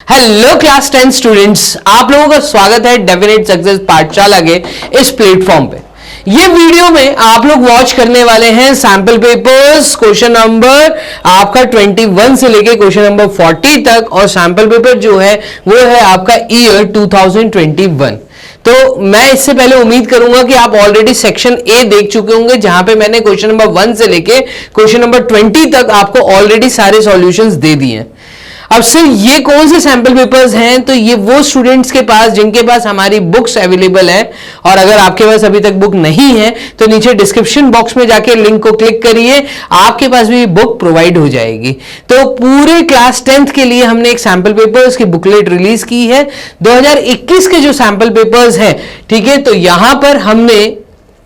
Hello class 10 students, आप लोगों का स्वागत है डेफिनेट सक्सेस पाठशाला के इस प्लेटफॉर्म पे। ये वीडियो में आप लोग वॉच करने वाले हैं सैंपल पेपर्स, क्वेश्चन नंबर आपका 21 से लेके क्वेश्चन नंबर 40 तक, और सैंपल पेपर जो है वो है आपका ईयर 2021। तो मैं इससे पहले उम्मीद करूंगा कि आप ऑलरेडी सेक्शन ए देख चुके होंगे, जहां पे मैंने क्वेश्चन नंबर 1 से लेके क्वेश्चन नंबर 20 तक आपको ऑलरेडी सारे सॉल्यूशंस दे दिए हैं। अब सर ये कौन से सैंपल पेपर्स हैं? तो ये वो स्टूडेंट्स के पास जिनके पास हमारी बुक्स अवेलेबल है, और अगर आपके पास अभी तक बुक नहीं है तो नीचे डिस्क्रिप्शन बॉक्स में जाके लिंक को क्लिक करिए, आपके पास भी बुक प्रोवाइड हो जाएगी। तो पूरे क्लास 10th के लिए हमने एक सैंपल पेपर्स की बुकलेट रिलीज की है 2021 के जो सैंपल पेपर्स हैं, ठीक है। तो यहां पर हमने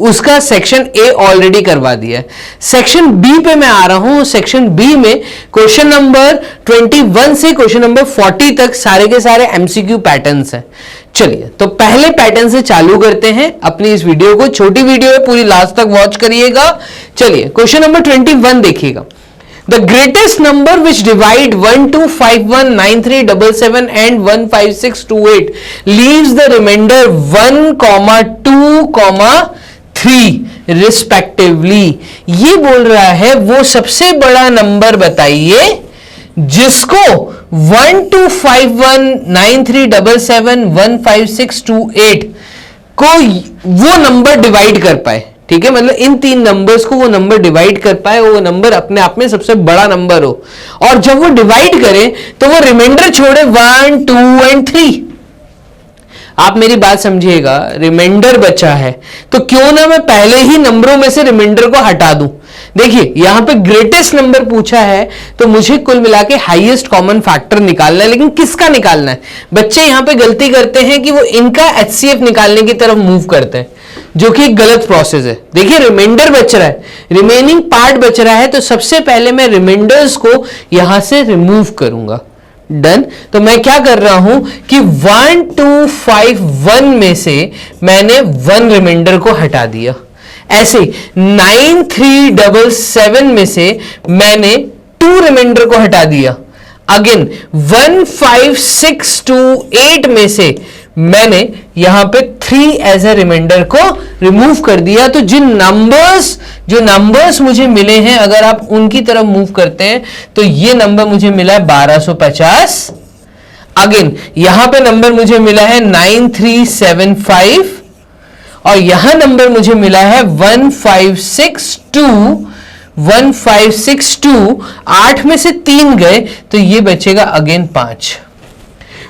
उसका सेक्शन ए ऑलरेडी करवा दिया है। सेक्शन बी पे मैं आ रहा हूं। सेक्शन बी में क्वेश्चन नंबर 21 से क्वेश्चन नंबर 40 तक सारे के सारे एमसीक्यू पैटर्न्स हैं। चलिए, तो पहले पैटर्न से चालू करते हैं अपनी इस वीडियो को। छोटी वीडियो है, पूरी लास्ट तक वॉच करिएगा। चलिए, क्वेश्चन नंबर 21 देखिएगा। The greatest number which divide 12519377 and 15628 leaves the remainder 1, 2, 3 respectively. ये बोल रहा है वो सबसे बड़ा नंबर बताइए जिसको 12519377 को वो नंबर डिवाइड कर पाए। ठीक है, मतलब इन तीन नंबर्स को वो नंबर डिवाइड कर पाए, वो नंबर अपने आप में सबसे बड़ा नंबर हो, और जब वो डिवाइड करे तो वो रिमाइंडर छोड़े 1, 2 एंड 3। आप मेरी बात समझिएगा, रिमाइंडर बचा है तो क्यों ना मैं पहले ही नंबरों में से रिमाइंडर को हटा दूं। देखिए, यहां पे ग्रेटेस्ट नंबर पूछा है तो मुझे कुल मिला के हाईएस्ट कॉमन फैक्टर निकालना है, लेकिन किसका निकालना है? बच्चे यहां पे गलती करते हैं कि वो इनका एचसीएफ निकालने की तरफ मूव करते हैं, जो कि एक गलत प्रोसेस है। देखिए, रिमाइंडर बच रहा है, रिमेनिंग पार्ट बच रहा है, तो सबसे पहले मैं रिमाइंडर्स को यहां से रिमूव करूंगा। डन। तो मैं क्या कर रहा हूं कि 1251 में से मैंने 1 रिमाइंडर को हटा दिया। ऐसे 9377 में से मैंने 2 रिमाइंडर को हटा दिया। अगेन 15628 में से मैंने यहां पे 3 एज ए रिमाइंडर को रिमूव कर दिया। तो जो नंबर्स मुझे मिले हैं, अगर आप उनकी तरफ मूव करते हैं तो ये नंबर मुझे मिला है 1250। अगेन यहां पे नंबर मुझे मिला है 9375, और यहां नंबर मुझे मिला है 1562। 8 में से 3 गए तो ये बचेगा अगेन 5।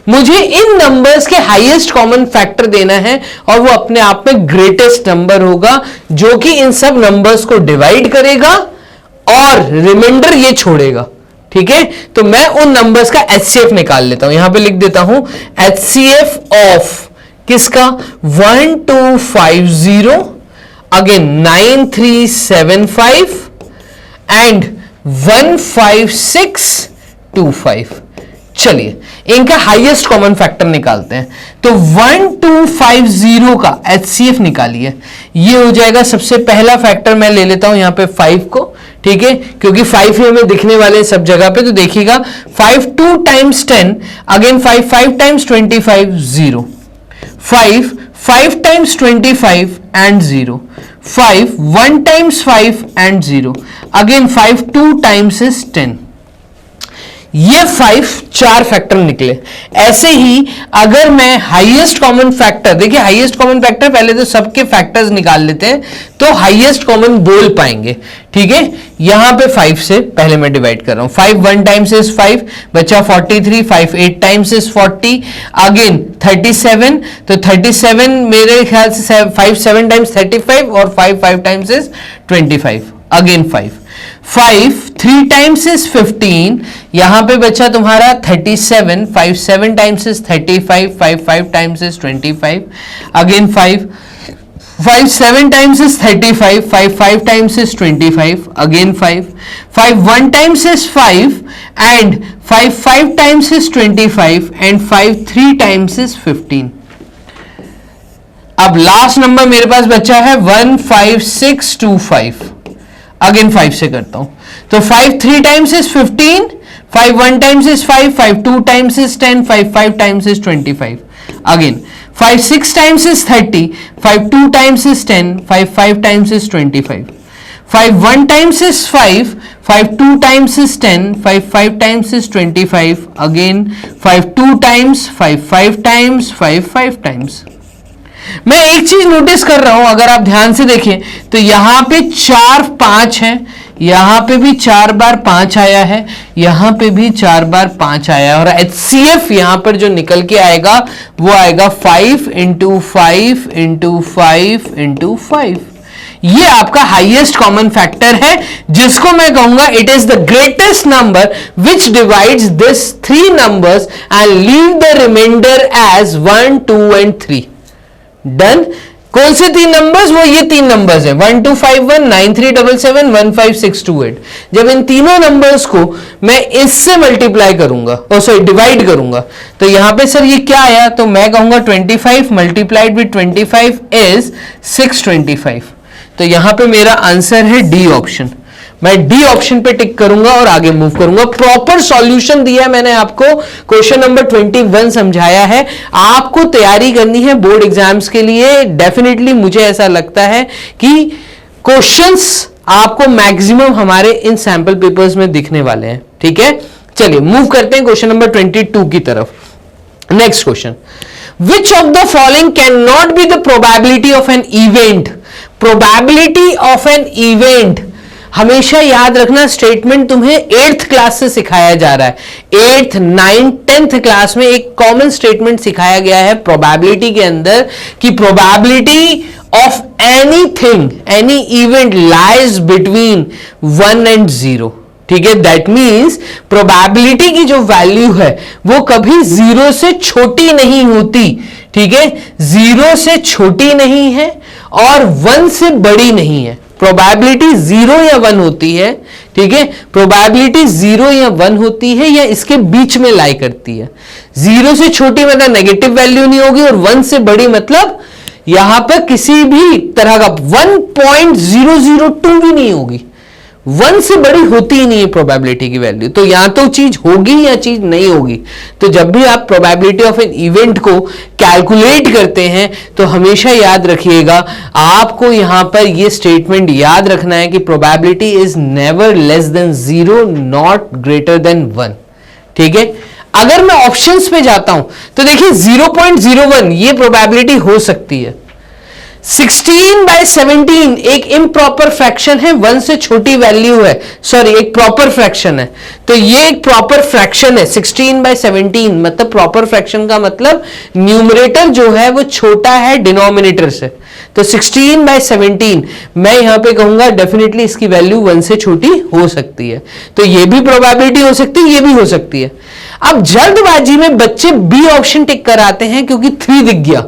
मुझे इन नंबर्स के हाईएस्ट कॉमन फैक्टर देना है, और वो अपने आप में ग्रेटेस्ट नंबर होगा, जो कि इन सब नंबर्स को डिवाइड करेगा और रिमाइंडर ये छोड़ेगा। ठीक है, तो मैं उन नंबर्स का एचसीएफ निकाल लेता हूं। यहां पे लिख देता हूं एचसीएफ ऑफ किसका? 1250, अगेन 9375 एंड 15625। चलिए, इनका हाईएस्ट कॉमन फैक्टर निकालते हैं। तो 1250 का एचसीएफ निकालिए। ये हो जाएगा सबसे पहला फैक्टर, मैं ले लेता हूं यहां पे 5 को। ठीक है, क्योंकि 5 ही हमें दिखने वाले हैं सब जगह पे। तो देखिएगा 5 2 times 10, again 5 times 25 0, 5 times 25 and 0, 1 times 5 and 0, again 5 2 times is 10। ये 4 फैक्टर निकले। ऐसे ही अगर मैं हाईएस्ट कॉमन फैक्टर, देखिए हाईएस्ट कॉमन फैक्टर पहले तो सबके फैक्टर्स निकाल लेते हैं तो हाईएस्ट कॉमन बोल पाएंगे। ठीक है, यहां पे 5 से पहले मैं डिवाइड कर रहा हूं। 5 1 टाइम्स इज 5, बचा 43, 5 8 टाइम्स इज 40, अगेन 37, तो 37 मेरे ख्याल से 5 7 टाइम्स 35, और 5 times is 25, again 5 3 times is 15, यहां पे बचा तुम्हारा 37, 5 7 times is 35, 5 times is 25, again 5 7 times is 35, 5 times is 25, again 5 1 times is 5 and 5 times is 25 and 5 3 times is 15। अब लास्ट नंबर मेरे पास बचा है 15625, अगेन 5 से करता हूं। तो 5 3 times is 15, 5 1 times is 5, 5 2 times is 10, 5 5 times is 25. Again, 5 6 times is 30, 5 2 times is 10, 5 5 times is 25. 5 1 times is 5, 5 2 times is 10, 5 5 times is 25. Again, 5 2 times, 5 5 times, 5 5 times. मैं एक चीज नोटिस कर रहा हूं, अगर आप ध्यान से देखें तो यहां पे 4 5 है, यहां पे भी 4 बार 5 आया है, यहां पे भी 4 बार 5 आया है, और HCF यहां पर जो निकल के आएगा वो आएगा 5 इंटू 5 इंटू 5 इंटू 5. ये आपका हाईएस्ट कॉमन फैक्टर है, जिसको मैं कहूंगा it is the greatest number which divides this 3 numbers and leave the remainder as 1 2 and 3. Done. कौन से 3 नंबर्स? वो ये 3 नंबर्स हैं, 1251 9377 15628. जब इन तीनों नंबर्स को मैं इससे मल्टीप्लाई करूंगा, सॉरी डिवाइड करूंगा, तो यहां पे सर ये क्या आया? तो मैं कहूंगा 25 मल्टीप्लाइड विद 25 इज 625. तो यहां पे मेरा आंसर है डी ऑप्शन. मैं डी ऑप्शन पे टिक करूंगा और आगे मूव करूंगा. प्रॉपर सॉल्यूशन दिया मैंने आपको, क्वेश्चन नंबर 21 समझाया है. आपको तैयारी करनी है बोर्ड एग्जाम्स के लिए. डेफिनेटली मुझे ऐसा लगता है कि क्वेश्चंस आपको मैक्सिमम हमारे इन सैंपल पेपर्स में दिखने वाले हैं. ठीक है, चलिए मूव करते हैं क्वेश्चन नंबर 22 की तरफ. Next question, which of the following can not be the probability of an event. Probability of an event, हमेशा याद रखना, स्टेटमेंट तुम्हें 8th क्लास से सिखाया जा रहा है. 8th 9th 10th क्लास में एक कॉमन स्टेटमेंट सिखाया गया है प्रोबेबिलिटी के अंदर कि probability of anything, any event lies between 1 and 0. ठीक है, दैट मीन्स प्रोबेबिलिटी की जो वैल्यू है वो कभी 0 से छोटी नहीं होती. ठीक है, 0 से छोटी नहीं है और 1 से बड़ी नहीं है. प्रोबेबिलिटी 0 या 1 होती है. ठीक है, प्रोबेबिलिटी 0 या 1 होती है या इसके बीच में लाई करती है. 0 से छोटी मतलब नेगेटिव वैल्यू नहीं होगी, और 1 से बड़ी मतलब यहां पर किसी भी तरह का 1.002 भी नहीं होगी. 1 से बड़ी होती ही नहीं है प्रोबेबिलिटी की वैल्यू. तो या तो चीज होगी या चीज नहीं होगी. तो जब भी आप प्रोबेबिलिटी ऑफ एन इवेंट को कैलकुलेट करते हैं तो हमेशा याद रखिएगा, आपको यहां पर यह स्टेटमेंट याद रखना है कि probability is never less than 0, not greater than 1. ठीक है, अगर मैं ऑप्शंस पे जाता हूं तो देखिए 0.01 ये प्रोबेबिलिटी हो सकती है. 16/17 एक इम्प्रॉपर फ्रैक्शन है, 1 से छोटी वैल्यू है, सॉरी एक प्रॉपर फ्रैक्शन है. तो ये एक प्रॉपर फ्रैक्शन है 16/17. मतलब प्रॉपर फ्रैक्शन का मतलब न्यूमरेटर जो है वो छोटा है डिनोमिनेटर से. तो 16/17 मैं यहां पे कहूंगा डेफिनेटली इसकी वैल्यू 1 से छोटी हो सकती है. तो ये भी प्रोबेबिलिटी हो सकती है, ये भी हो सकती है. अब जल्दबाजी में बच्चे बी ऑप्शन टिक कराते हैं क्योंकि 3 दिख गया.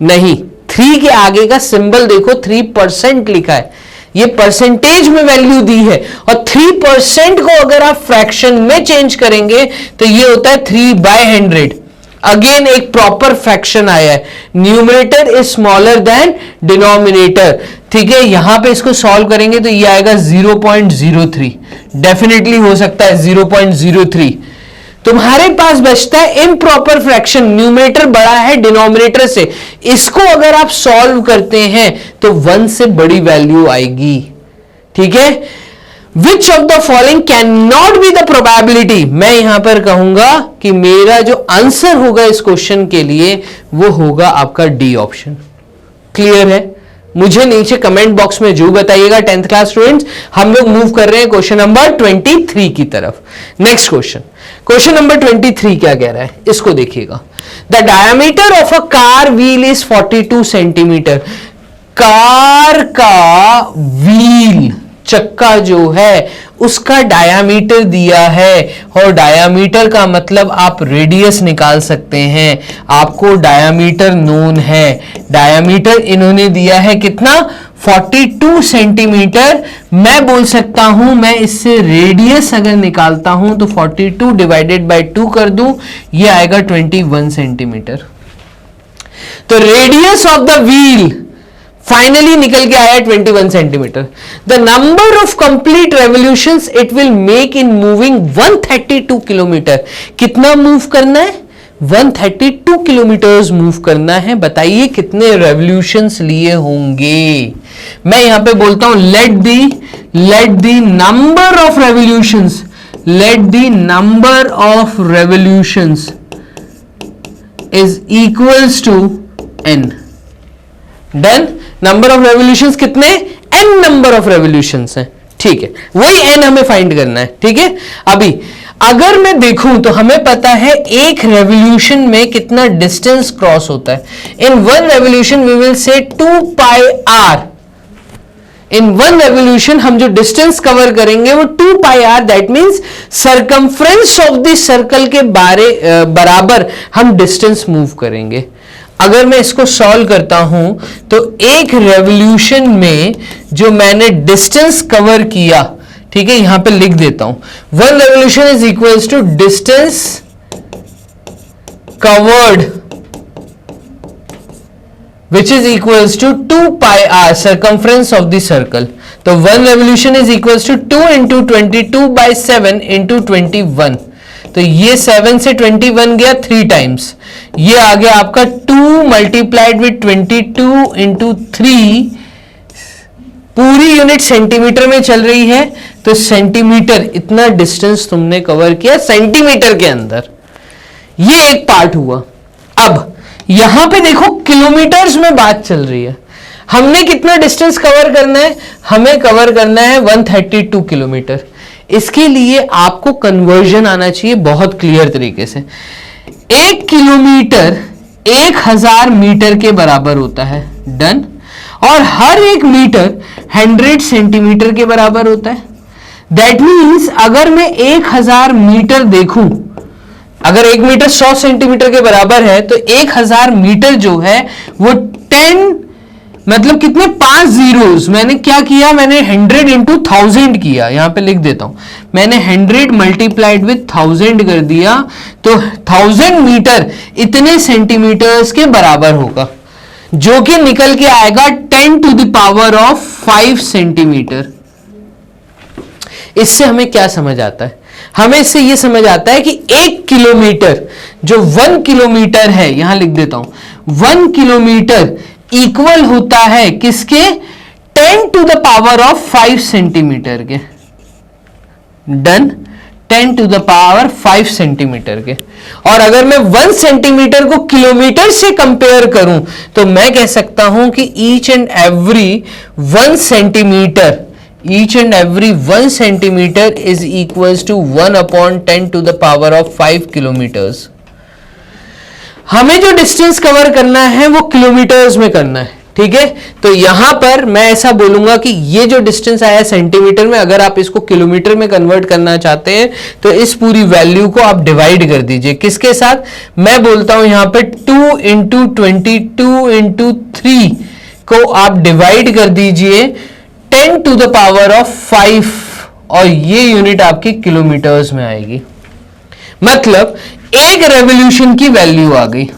नहीं, 3 के आगे का सिंबल देखो, 3% लिखा है. ये परसेंटेज में वैल्यू दी है, और 3% को अगर आप फ्रैक्शन में चेंज करेंगे तो ये होता है 3/100. अगेन एक प्रॉपर फ्रैक्शन आया है. Numerator is smaller than denominator. ठीक है, यहां पे इसको सॉल्व करेंगे तो ये आएगा 0.03. डेफिनेटली हो सकता है 0.03. तुम्हारे पास बचता है इम्प्रॉपर फ्रैक्शन, न्यूमरेटर बड़ा है डिनोमिनेटर से. इसको अगर आप सॉल्व करते हैं तो 1 से बड़ी वैल्यू आएगी. ठीक है, विच of the following can not be the probability. मैं यहां पर कहूंगा कि मेरा जो आंसर होगा इस क्वेश्चन के लिए वो होगा आपका डी ऑप्शन. क्लियर है? मुझे नीचे कमेंट बॉक्स में जो बताइएगा 10th क्लास स्टूडेंट्स. हम लोग मूव कर रहे हैं क्वेश्चन नंबर 23 की तरफ. नेक्स्ट क्वेश्चन, क्वेश्चन नंबर 23 क्या कह रहा है, इसको देखिएगा. The diameter of a car wheel is 42 centimetre. Car का व्हील, चक्का जो है उसका डायामीटर दिया है, और डायामीटर का मतलब आप रेडियस निकाल सकते हैं. आपको डायामीटर नोन है. डायामीटर इन्होंने दिया है कितना, 42 सेंटीमीटर. मैं बोल सकता हूं, मैं इससे रेडियस अगर निकालता हूं तो 42 डिवाइडेड बाय 2 कर दूं, ये आएगा 21 सेंटीमीटर. तो radius of the wheel finally निकल के आया 21 centimetre. The number of complete revolutions it will make in moving 132 kilometre. कितना मूव करना है? 132 किलोमीटर्स मूव करना है। बताइए कितने रेवोल्यूशंस लिए होंगे? मैं यहां पे बोलता हूं let the number of revolutions, let the number of revolutions is equals to n। Done. Number of revolutions कितने? n नंबर ऑफ रेवोल्यूशंस हैं, ठीक है, वही n हमें फाइंड करना है, ठीक है। अभी अगर मैं देखूं तो हमें पता है एक रेवोल्यूशन में कितना डिस्टेंस क्रॉस होता है। In one revolution we will say 2 pi r। In one revolution हम जो डिस्टेंस कवर करेंगे वो 2 pi r, that means circumference of the circle के बराबर हम डिस्टेंस मूव करेंगे। अगर मैं इसको सॉल्व करता हूं तो एक रेवोल्यूशन में जो मैंने डिस्टेंस कवर किया, ठीक है, यहां पे लिख देता हूं, one revolution is equals to distance covered which is equals to 2 pi r circumference of the circle. तो one revolution is equals to 2 into 22/7 into 21। तो ये 7 से 21 गया 3 टाइम्स, ये आ गया आपका 2 मल्टीप्लाइड विद 22 इंटू 3। पूरी यूनिट सेंटीमीटर में चल रही है, तो सेंटीमीटर, इतना डिस्टेंस तुमने कवर किया सेंटीमीटर के अंदर। ये एक पार्ट हुआ। अब यहां पे देखो किलोमीटर्स में बात चल रही है। हमने कितना डिस्टेंस कवर करना है? हमें कवर करना है 132 किलोमीटर। इसके लिए आपको कन्वर्जन आना चाहिए बहुत क्लियर तरीके से। 1 किलोमीटर 1000 मीटर के बराबर होता है, डन। और हर 1 मीटर 100 सेंटीमीटर के बराबर होता है। दैट मीन्स अगर मैं 1000 मीटर देखूं, अगर 1 मीटर 100 सेंटीमीटर के बराबर है, तो 1000 मीटर जो है वो 10, मतलब कितने 5 जीरोस। मैंने क्या किया? मैंने 100 इंटू 1000 किया। यहां पे लिख देता हूं, मैंने 100 मल्टीप्लाइड विथ 1000 कर दिया, तो 1000 मीटर इतने सेंटीमीटर्स के बराबर होगा, जो कि निकल के आएगा 10 to the power of 5 centimetre. इससे हमें क्या समझ आता है? हमें इससे यह समझ आता है कि 1 किलोमीटर जो 1 किलोमीटर है, यहां लिख देता हूं, 1 किलोमीटर इक्वल होता है किसके? 10 to the power of 5 centimetre के। Done. 10 to the power 5 centimetre के। और अगर मैं 1 सेंटीमीटर को किलोमीटर से कंपेयर करूं तो मैं कह सकता हूं कि each and every 1 centimetre is equals to 1/10 to the power of 5 kilometres. हमें जो डिस्टेंस कवर करना है वो किलोमीटर्स में करना है, ठीक है। तो यहां पर मैं ऐसा बोलूंगा कि ये जो डिस्टेंस आया सेंटीमीटर में, अगर आप इसको किलोमीटर में कन्वर्ट करना चाहते हैं तो इस पूरी वैल्यू को आप डिवाइड कर दीजिए। किसके साथ? मैं बोलता हूं यहां पे 2 इंटू 22 इंटू 3 को आप डिवाइड कर दीजिए 10 टू द पावर ऑफ 5, और ये यूनिट आपकी किलोमीटर्स में आएगी। मतलब एक रेवोल्यूशन की वैल्यू आ गई।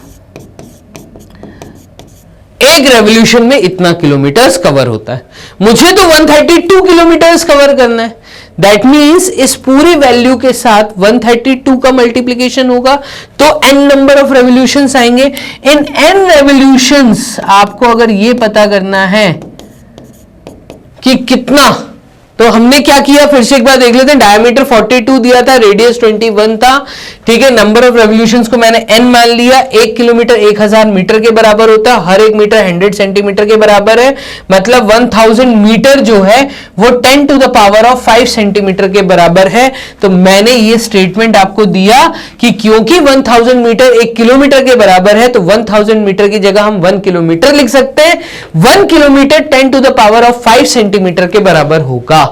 एक रेवोल्यूशन में इतना किलोमीटर्स कवर होता है। मुझे तो 132 किलोमीटर्स कवर करना है। दैट मीन्स इस पूरी वैल्यू के साथ 132 का मल्टीप्लीकेशन होगा तो n नंबर ऑफ रेवोल्यूशंस आएंगे। इन n रेवोल्यूशंस आपको अगर ये पता करना है कि कितना, तो हमने क्या किया फिर से एक बार देख लेते हैं। डायमीटर 42 दिया था, रेडियस 21 था, ठीक है। नंबर ऑफ रेवोल्यूशंस को मैंने n मान लिया। 1 किलोमीटर 1000 मीटर के बराबर होता है, हर 1 मीटर 100 सेंटीमीटर के बराबर है। मतलब 1000 मीटर जो है वो 10 to the power of 5 centimetre के बराबर है। तो मैंने ये स्टेटमेंट आपको दिया कि क्योंकि 1000 मीटर 1 किलोमीटर के बराबर है तो 1000 मीटर की जगह हम 1 किलोमीटर लिख सकते हैं। 1 kilometre 10 to the power of 5 centimetre के बराबर होगा।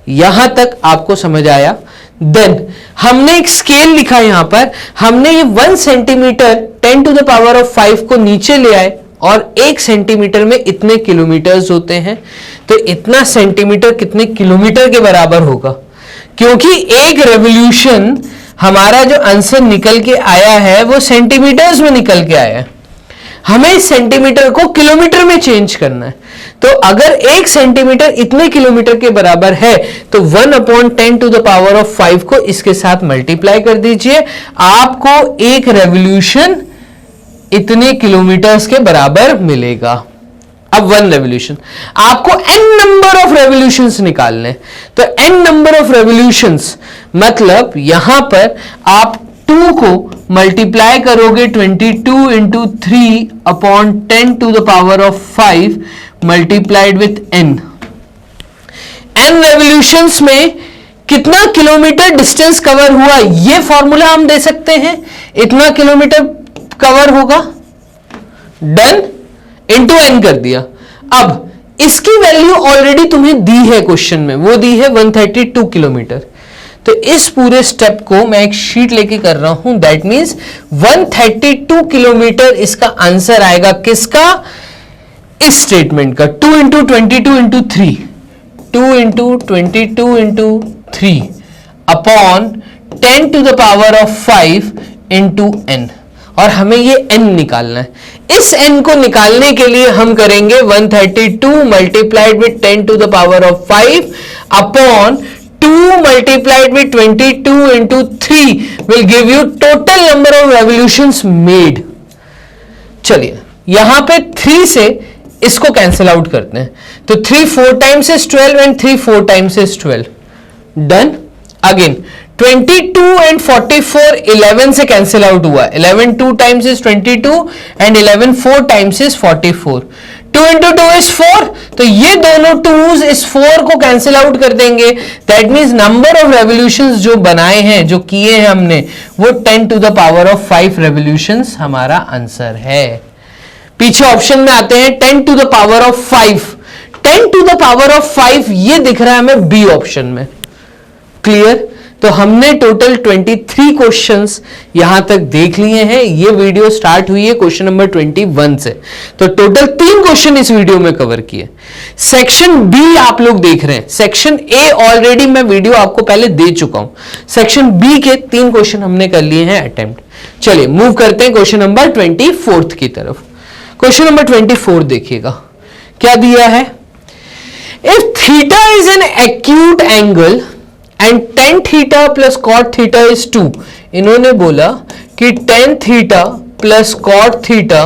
यहां तक आपको समझ आया? देन हमने एक स्केल लिखा यहां पर, हमने ये 1 centimetre 10 to the power of 5 को नीचे ले आए और 1 सेंटीमीटर में इतने किलोमीटर्स होते हैं, तो इतना सेंटीमीटर कितने किलोमीटर के बराबर होगा? क्योंकि एक रेवोल्यूशन, हमारा जो आंसर निकल के आया है वो सेंटीमीटर्स में निकल के आया है। हमें इस सेंटीमीटर को किलोमीटर में चेंज करना है। तो अगर 1 सेंटीमीटर इतने किलोमीटर के बराबर है तो 1/10⁵ को इसके साथ मल्टीप्लाई कर दीजिए, आपको एक रेवोल्यूशन इतने किलोमीटर्स के बराबर मिलेगा। अब 1 रेवोल्यूशन, आपको n नंबर ऑफ रेवोल्यूशंस निकालने, तो n नंबर ऑफ रेवोल्यूशंस मतलब यहां पर आप 2 को मल्टीप्लाई करोगे 22 into 3/10⁵ multiplied with n revolutions में कितना किलोमीटर डिस्टेंस कवर हुआ, ये फॉर्मूला हम दे सकते हैं, इतना किलोमीटर कवर होगा, डन, इंटू n कर दिया। अब इसकी वैल्यू ऑलरेडी तुम्हें दी है क्वेश्चन में, वो दी है 132 किलोमीटर। तो इस पूरे स्टेप को मैं एक शीट लेके कर रहा हूं, दैट मींस 132 किलोमीटर इसका आंसर आएगा। किसका? इस स्टेटमेंट का। 2 into 22 into 3, 2 into 22 into 3 upon 10⁵ into n, और हमें ये n निकालना है। इस n को निकालने के लिए हम करेंगे 132 multiplied with 10⁵ upon 2 multiplied with 22 into 3 will give you total number of revolutions made. चलिए यहां पे 3 से इसको कैंसिल आउट करते हैं, तो 3 4 times is 12 and 3 4 times is 12, done. Again 22 and 44 11 से कैंसिल आउट हुआ, 11 2 times is 22 and 11 4 times is 44, 2 into 2 is 4, तो ये दोनों 2s इस 4 को कैंसिल आउट कर देंगे। That means number of revolutions जो बनाए हैं, जो किए हैं हमने, वो 10⁵ रेवोल्यूशंस हमारा आंसर है। पीछे ऑप्शन में आते हैं 10⁵, 10⁵ ये दिख रहा है हमें बी ऑप्शन में, क्लियर। तो हमने टोटल 23 क्वेश्चंस यहां तक देख लिए हैं। ये वीडियो स्टार्ट हुई है क्वेश्चन नंबर 21 से, तो टोटल 3 क्वेश्चन इस वीडियो में कवर किए। सेक्शन बी आप लोग देख रहे हैं, सेक्शन ए ऑलरेडी मैं वीडियो आपको पहले दे चुका हूं, सेक्शन बी के 3 क्वेश्चन हमने कर लिए हैं अटेम्प्ट। चलिए मूव करते हैं क्वेश्चन नंबर 24 की तरफ। क्वेश्चन नंबर 24 देखिएगा क्या दिया है। If theta is an acute angle and tan theta plus cot theta is 2, इन्होंने बोला कि tan theta plus cot theta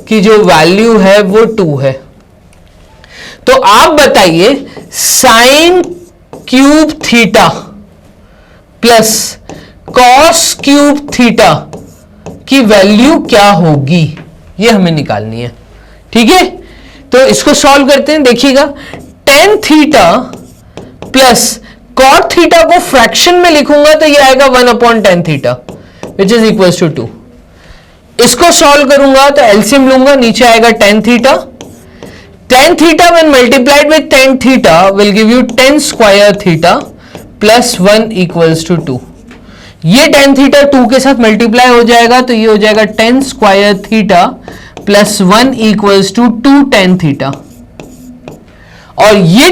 की जो वैल्यू है वो 2 है। तो आप बताइए sin cube theta plus cos cube theta की वैल्यू क्या होगी, ये हमें निकालनी है। ठीक है, तो इसको सॉल्व करते हैं। देखिएगा tan theta plus cot theta को फ्रैक्शन में लिखूंगा तो ये आएगा 1/tan theta which is equal to 2। इसको सॉल्व करूंगा तो एलसीएम लूंगा, नीचे आएगा tan theta. tan theta when multiplied with tan theta will give you tan square theta plus 1 equals to 2। ये tan थीटा 2 के साथ मल्टीप्लाई हो जाएगा तो ये हो जाएगा tan square theta plus 1 equals to 2 tan theta. और ये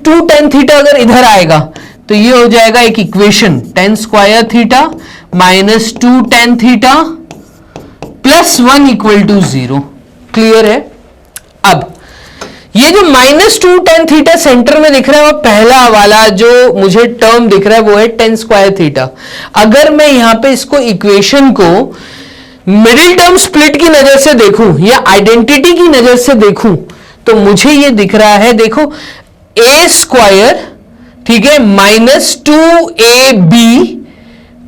2 tan थीटा अगर इधर आएगा तो ये हो जाएगा एक equation, tan square theta minus 2 tan theta plus 1 equal to 0। Clear है। अब ये जो माइनस 2 tan थीटा सेंटर में दिख रहा है, वो पहला वाला जो मुझे टर्म दिख रहा है वो है tan स्क्वायर थीटा। अगर मैं यहां पे इसको इक्वेशन को मिडिल टर्म स्प्लिट की नजर से देखूं या आइडेंटिटी की नजर से देखूं तो मुझे ये दिख रहा है, देखो a स्क्वायर, ठीक है, minus 2ab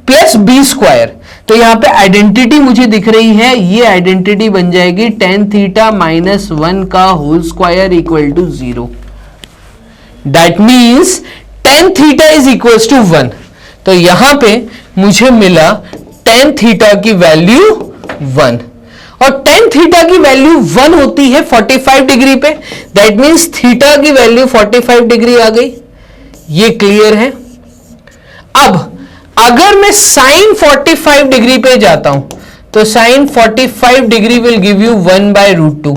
plus b square. तो यहां पे आइडेंटिटी मुझे दिख रही है, ये आइडेंटिटी बन जाएगी tan थीटा माइनस 1 का whole square equal to 0। That means tan theta is equal to 1। तो यहां पे मुझे मिला tan थीटा की वैल्यू 1, और tan थीटा की वैल्यू 1 होती है 45 डिग्री पे। दैट मींस थीटा की वैल्यू 45 डिग्री आ गई। ये क्लियर है। अब अगर मैं sin 45 डिग्री पे जाता हूं तो sin 45 degree will give you 1/√2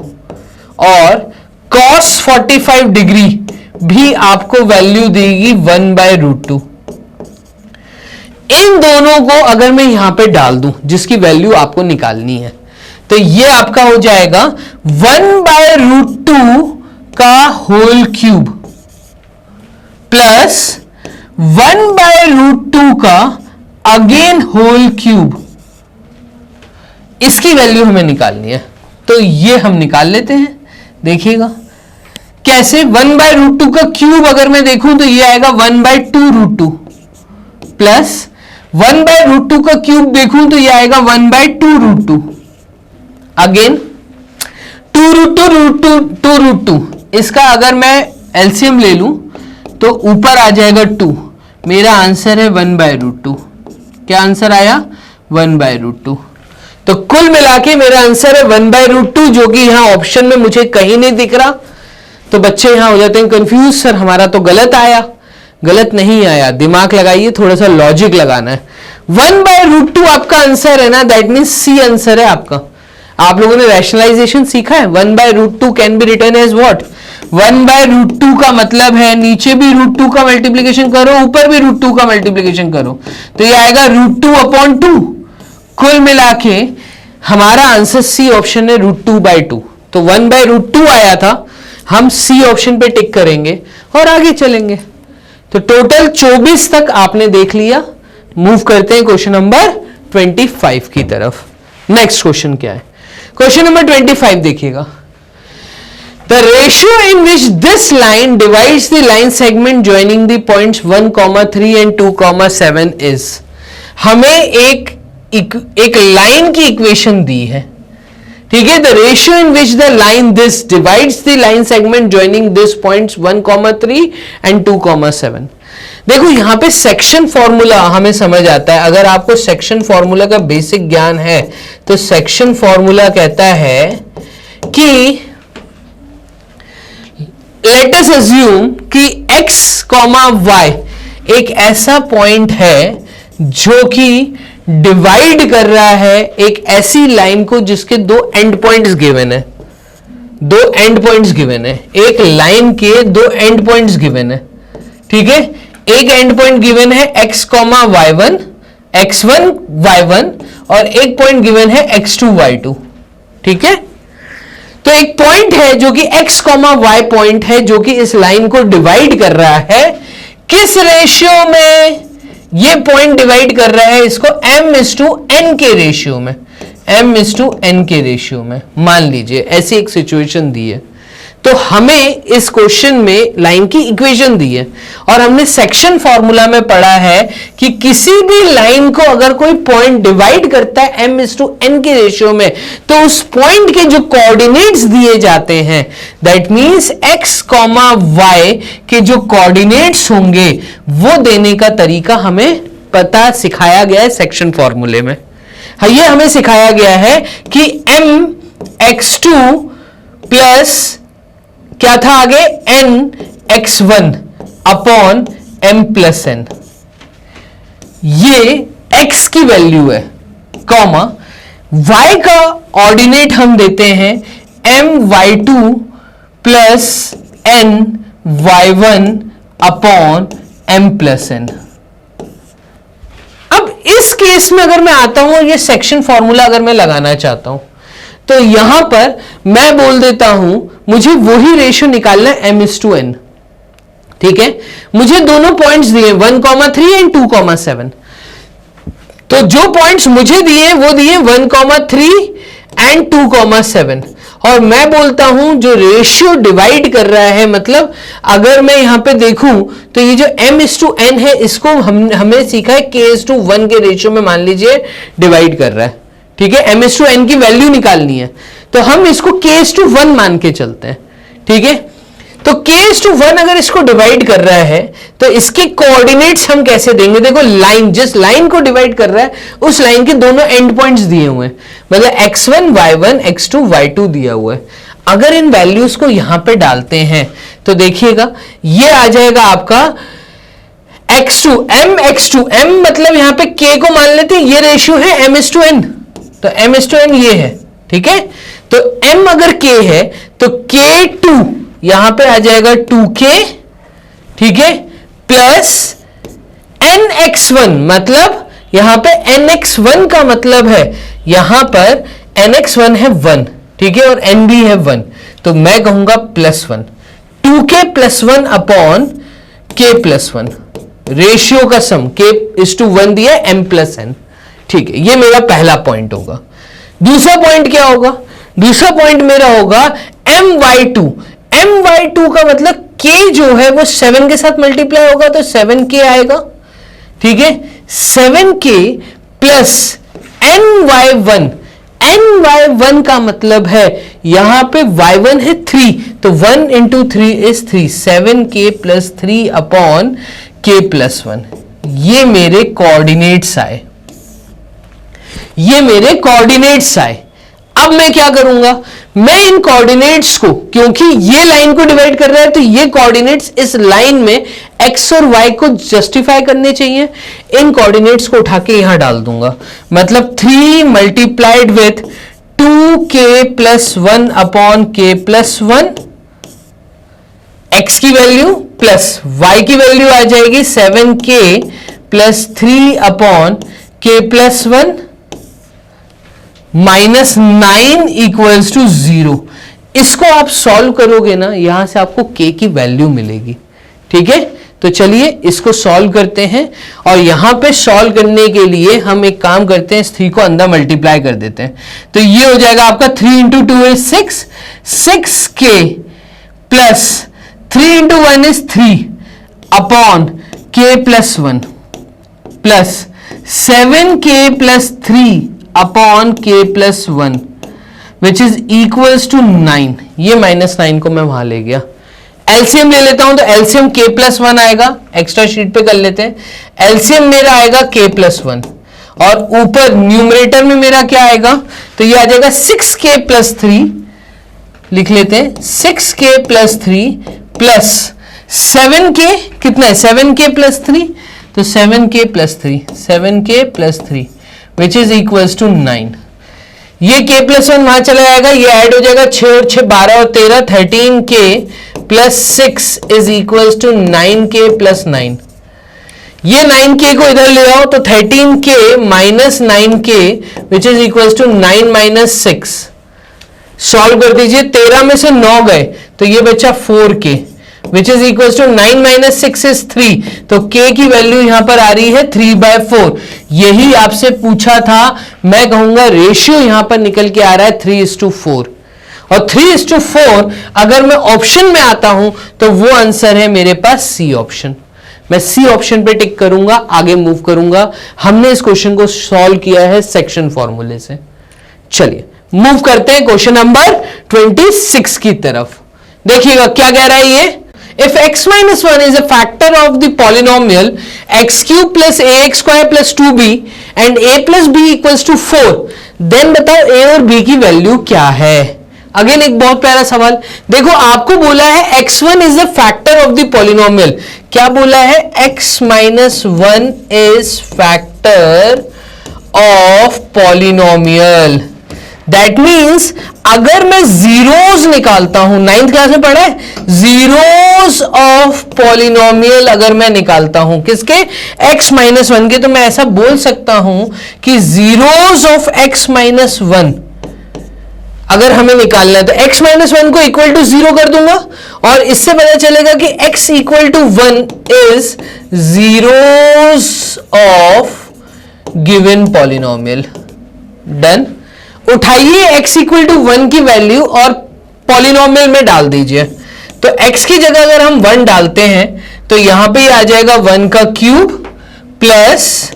और cos 45 डिग्री भी आपको वैल्यू देगी 1/√2। इन दोनों को अगर मैं यहां पे डाल दूं जिसकी वैल्यू आपको निकालनी है, तो ये आपका हो जाएगा 1/√2 का होल क्यूब प्लस 1/√2 का अगेन होल क्यूब। इसकी वैल्यू हमें निकालनी है, तो ये हम निकाल लेते हैं। देखिएगा कैसे, 1/√2 का क्यूब अगर मैं देखूं तो ये आएगा 1/2√2 प्लस 1/√2 का क्यूब देखूं तो ये आएगा 1/2√2 अगेन 2√2 इसका अगर मैं एलसीएम ले लूं तो ऊपर आ जाएगा 2। मेरा आंसर है 1/√2। क्या आंसर आया? 1/√2। तो कुल मिला के मेरा आंसर है 1/√2, जो कि यहां ऑप्शन में मुझे कहीं नहीं दिख रहा। तो बच्चे यहां हो जाते हैं कंफ्यूज, सर हमारा तो गलत आया। गलत नहीं आया, दिमाग लगाइए, थोड़ा सा लॉजिक लगाना है। 1/√2 आपका आंसर है ना, दैट मीन सी आंसर है आपका। आप लोगों ने रैशनलाइजेशन सीखा है। 1/√2 can be written as what? 1/√2 का मतलब है नीचे भी √2 का मल्टीप्लीकेशन करो, ऊपर भी √2 का मल्टीप्लीकेशन करो, तो ये आएगा √2/2। कुल मिला के हमारा आंसर सी ऑप्शन है √2/2। तो 1/√2 आया था, हम सी ऑप्शन पे टिक करेंगे और आगे चलेंगे। तो टोटल 24 तक आपने देख लिया। मूव करते हैं क्वेश्चन नंबर 25 की तरफ। नेक्स्ट क्वेश्चन क्या है? क्वेश्चन नंबर 25 देखिएगा। The ratio in which this line divides the line segment joining the points 1,3 and 2,7 is। हमें एक लाइन की इक्वेशन दी है, ठीक है। The ratio in which the line this divides the line segment joining this points 1,3 and 2,7। देखो यहां पे section formula हमें समझ आता है। अगर आपको सेक्शन फॉर्मूला का बेसिक ज्ञान है तो सेक्शन फॉर्मूला कहता है कि लेट अस अज्यूम कि x, y एक ऐसा पॉइंट है जो कि डिवाइड कर रहा है एक ऐसी लाइन को जिसके दो एंड पॉइंट्स गिवन है। दो एंड पॉइंट्स गिवन है, एक लाइन के दो एंड पॉइंट्स गिवन है, ठीक है। एक एंड पॉइंट गिवन है x, y1, x1, y1 और एक पॉइंट गिवन है x2, y2, ठीक है। तो एक पॉइंट है जो कि x, y पॉइंट है जो कि इस लाइन को डिवाइड कर रहा है। किस रेशियो में ये पॉइंट डिवाइड कर रहा है? इसको m/n के रेशियो में, m/n के रेशियो में। मान लीजिए ऐसी एक सिचुएशन दी है, तो हमें इस क्वेश्चन में लाइन की इक्वेशन दी है और हमने सेक्शन फॉर्मूला में पढ़ा है कि किसी भी लाइन को अगर कोई पॉइंट डिवाइड करता है m/n के रेशियो में, तो उस पॉइंट के जो कोऑर्डिनेट्स दिए जाते हैं, दैट मींस x, y के जो कोऑर्डिनेट्स होंगे वो देने का तरीका हमें पता सिखाया गया है सेक्शन फॉर्मूले में। ये हमें सिखाया गया है कि mx2 प्लस क्या था आगे, n(x1) अपॉन m+n। ये x की वैल्यू है, कॉमा y का ऑर्डिनेट हम देते हैं my2 plus ny1 upon m+n। अब इस केस में अगर मैं आता हूं, ये सेक्शन फॉर्मूला अगर मैं लगाना चाहता हूं, तो यहां पर मैं बोल देता हूं मुझे वही रेशियो निकालना है m/n, ठीक है। मुझे दोनों पॉइंट्स दिए 1,3 एंड 2,7। तो जो पॉइंट्स मुझे दिए वो दिए 1,3 एंड 2,7 और मैं बोलता हूं जो रेशियो डिवाइड कर रहा है, मतलब अगर मैं यहां पे देखूं तो ये जो m/n है इसको हमें सीखा है k/1 के रेशियो में मान लीजिए डिवाइड कर रहा है, ठीक है। m/n की वैल्यू निकालनी है तो हम इसको k/1 मान के चलते हैं, ठीक है। तो k/1 अगर इसको डिवाइड कर रहा है तो इसके कोऑर्डिनेट्स हम कैसे देंगे? देखो लाइन, जिस लाइन को डिवाइड कर रहा है उस लाइन के दोनों एंड पॉइंट्स दिए हुए हैं, मतलब x1, y1, x2, y2 दिया हुआ है। अगर इन वैल्यूज को यहां पे डालते हैं तो देखिएगा ये आ जाएगा आपका x2, mx2, m मतलब यहां पे k को मान लेते हैं, ये रेशियो है m/n, तो m/n ये है, ठीक है। तो m अगर k है तो k2 यहां पे आ जाएगा 2k, ठीक है, प्लस nx1 मतलब यहां पे nx1 का मतलब है यहां पर nx1 है 1, ठीक है, और nb है 1, तो मैं कहूंगा +1, 2k + 1 अपॉन k + 1, रेशियो का सम k:1 दिया m + n, ठीक है, ये मेरा पहला पॉइंट होगा। दूसरा पॉइंट क्या होगा? दूसरा पॉइंट मेरा होगा my2। my2 का मतलब k जो है वो 7 के साथ मल्टीप्लाई होगा तो 7k आएगा, ठीक है, 7k प्लस ny1। ny1 का मतलब है यहां पे y1 है 3, तो 1 × 3 इज 3, 7k + 3 अपॉन k + 1। ये मेरे कोऑर्डिनेट्स आए, ये मेरे कोऑर्डिनेट्स आए। अब मैं क्या करूंगा? मैं इन कोऑर्डिनेट्स को, क्योंकि ये लाइन को डिवाइड कर रहा है तो ये कोऑर्डिनेट्स इस लाइन में x और y को जस्टिफाई करने चाहिए, इन कोऑर्डिनेट्स को उठा के यहां डाल दूंगा। मतलब 3 multiplied with 2k + 1 upon k + 1, x की वैल्यू प्लस y की वैल्यू आ जाएगी 7k + 3 अपॉन k + 1 -9 = 0। इसको आप सॉल्व करोगे ना, यहां से आपको k की वैल्यू मिलेगी, ठीक है। तो चलिए इसको सॉल्व करते हैं, और यहां पे सॉल्व करने के लिए हम एक काम करते हैं, इस 3 को अंदर मल्टीप्लाई कर देते हैं। तो ये हो जाएगा आपका 3 × 2 is 6, 6k plus 3 × 1 is 3 upon k + 1 plus 7k + 3 upon k + 1 which is equals to 9। ये -9 को मैं वहां ले गया, एलसीएम ले लेता हूं, तो एलसीएम k + 1 आएगा, एक्स्ट्रा शीट पे कर लेते हैं। एलसीएम मेरा आएगा k + 1, और ऊपर न्यूमरेटर में मेरा क्या आएगा? तो ये आ जाएगा 6k + 3, लिख लेते हैं 6k + 3 प्लस 7k, कितना है 7k + 3, तो 7k + 3, 7k + 3 which is equals to 9। ये k + 1 वहां चला जाएगा, ये ऐड हो जाएगा 6 और 6 12 और 13, 13k + 6 is equals to 9k + 9। ये 9k को इधर ले आओ, तो 13k - 9k which is equals to 9 - 6। Solve कर दीजिए, 13 में से 9 गए तो ये बचा 4k which is equal to 9 - 6 is 3, तो k की वैल्यू यहां पर आ रही है 3/4। यही आपसे पूछा था, मैं कहूंगा रेशियो यहां पर निकल के आ रहा है 3:4, और 3:4 अगर मैं ऑप्शन में आता हूं तो वो आंसर है मेरे पास सी ऑप्शन। मैं सी ऑप्शन पे टिक करूंगा, आगे मूव करूंगा। हमने इस क्वेश्चन को सॉल्व किया है सेक्शन फॉर्मूले से। चलिए मूव करते हैं क्वेश्चन नंबर 26 की तरफ। देखिएगा क्या कह रहा है ये, if x - 1 is a factor of the polynomial x³ + ax² + 2b and a + b = 4, then बताओ a और b की वैल्यू क्या है। अगेन एक बहुत प्यारा सवाल, देखो आपको बोला है x1 is a factor of the polynomial, क्या बोला है x - 1 is factor of polynomial। That means अगर मैं जीरोस निकालता हूं, 9th क्लास में पढ़ा है, जीरोस ऑफ पॉलिनोमियल अगर मैं निकालता हूं किसके, x - 1 के, तो मैं ऐसा बोल सकता हूं कि जीरोस ऑफ x - 1 अगर हमें निकालना है तो x - 1 को इक्वल टू 0 कर दूंगा, और इससे पता चलेगा कि x = 1 is zeros of given polynomial. Done. उठाइए x = 1 की वैल्यू और पॉलिनोमियल में डाल दीजिए, तो x की जगह अगर हम 1 डालते हैं तो यहां पे आ जाएगा 1 का क्यूब प्लस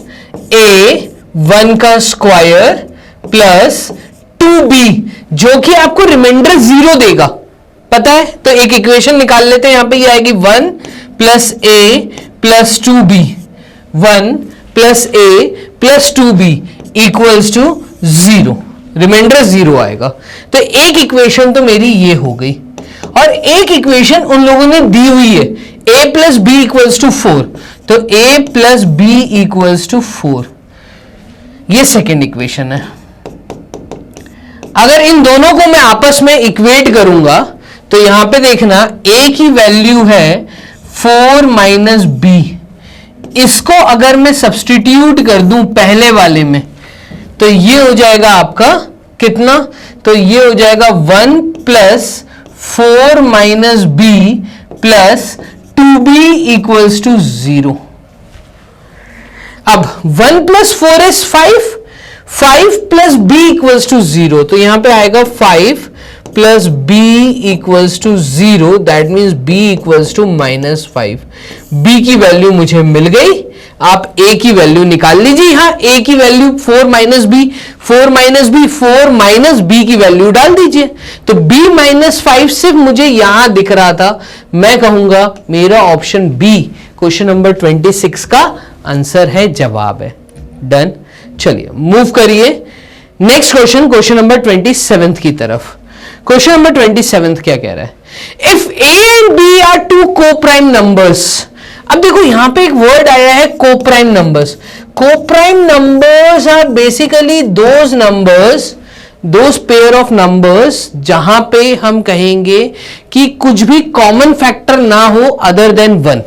a 1 का स्क्वायर प्लस 2b, जो कि आपको रिमाइंडर 0 देगा, पता है। तो एक इक्वेशन निकाल लेते हैं, यहां पे ये आएगी 1 + a + 2b, 1 + a + 2b = 0, reminder 0 आएगा। तो एक इक्वेशन तो मेरी ये हो गई, और एक इक्वेशन उन लोगों ने दी हुई है a + b = 4, तो a + b = 4, ये सेकेंड इक्वेशन है। अगर इन दोनों को मैं आपस में इक्वेट करूंगा तो यहां पे देखना a की वैल्यू है 4 - b, इसको अगर मैं सब्स्टिट्यूट कर दूं पहले वाले में तो ये हो जाएगा आपका कितना, तो ये हो जाएगा 1 plus 4 minus b plus 2b equals to 0। अब 1 plus 4 is 5 plus b equals to 0, तो यहां पे आएगा 5 plus b equals to 0, that means b equals to -5। बी की वैल्यू मुझे मिल गई, आप ए की वैल्यू निकाल लीजिए। यहां ए की value 4 minus b, 4 minus b की वैल्यू डाल दीजिए, तो b -5 सिर्फ मुझे यहां दिख रहा था। मैं कहूंगा मेरा ऑप्शन बी क्वेश्चन नंबर 26 का आंसर है, जवाब है। डन। चलिए मूव करिए नेक्स्ट क्वेश्चन, क्वेश्चन नंबर 27 की तरफ। क्वेश्चन नंबर 27 क्या कह रहा है, if a and b are two coprime numbers. अब देखो यहां पे एक वर्ड आया है coprime numbers. Coprime numbers are basically those pair of numbers जहां पे हम कहेंगे कि कुछ भी कॉमन फैक्टर ना हो अदर देन 1।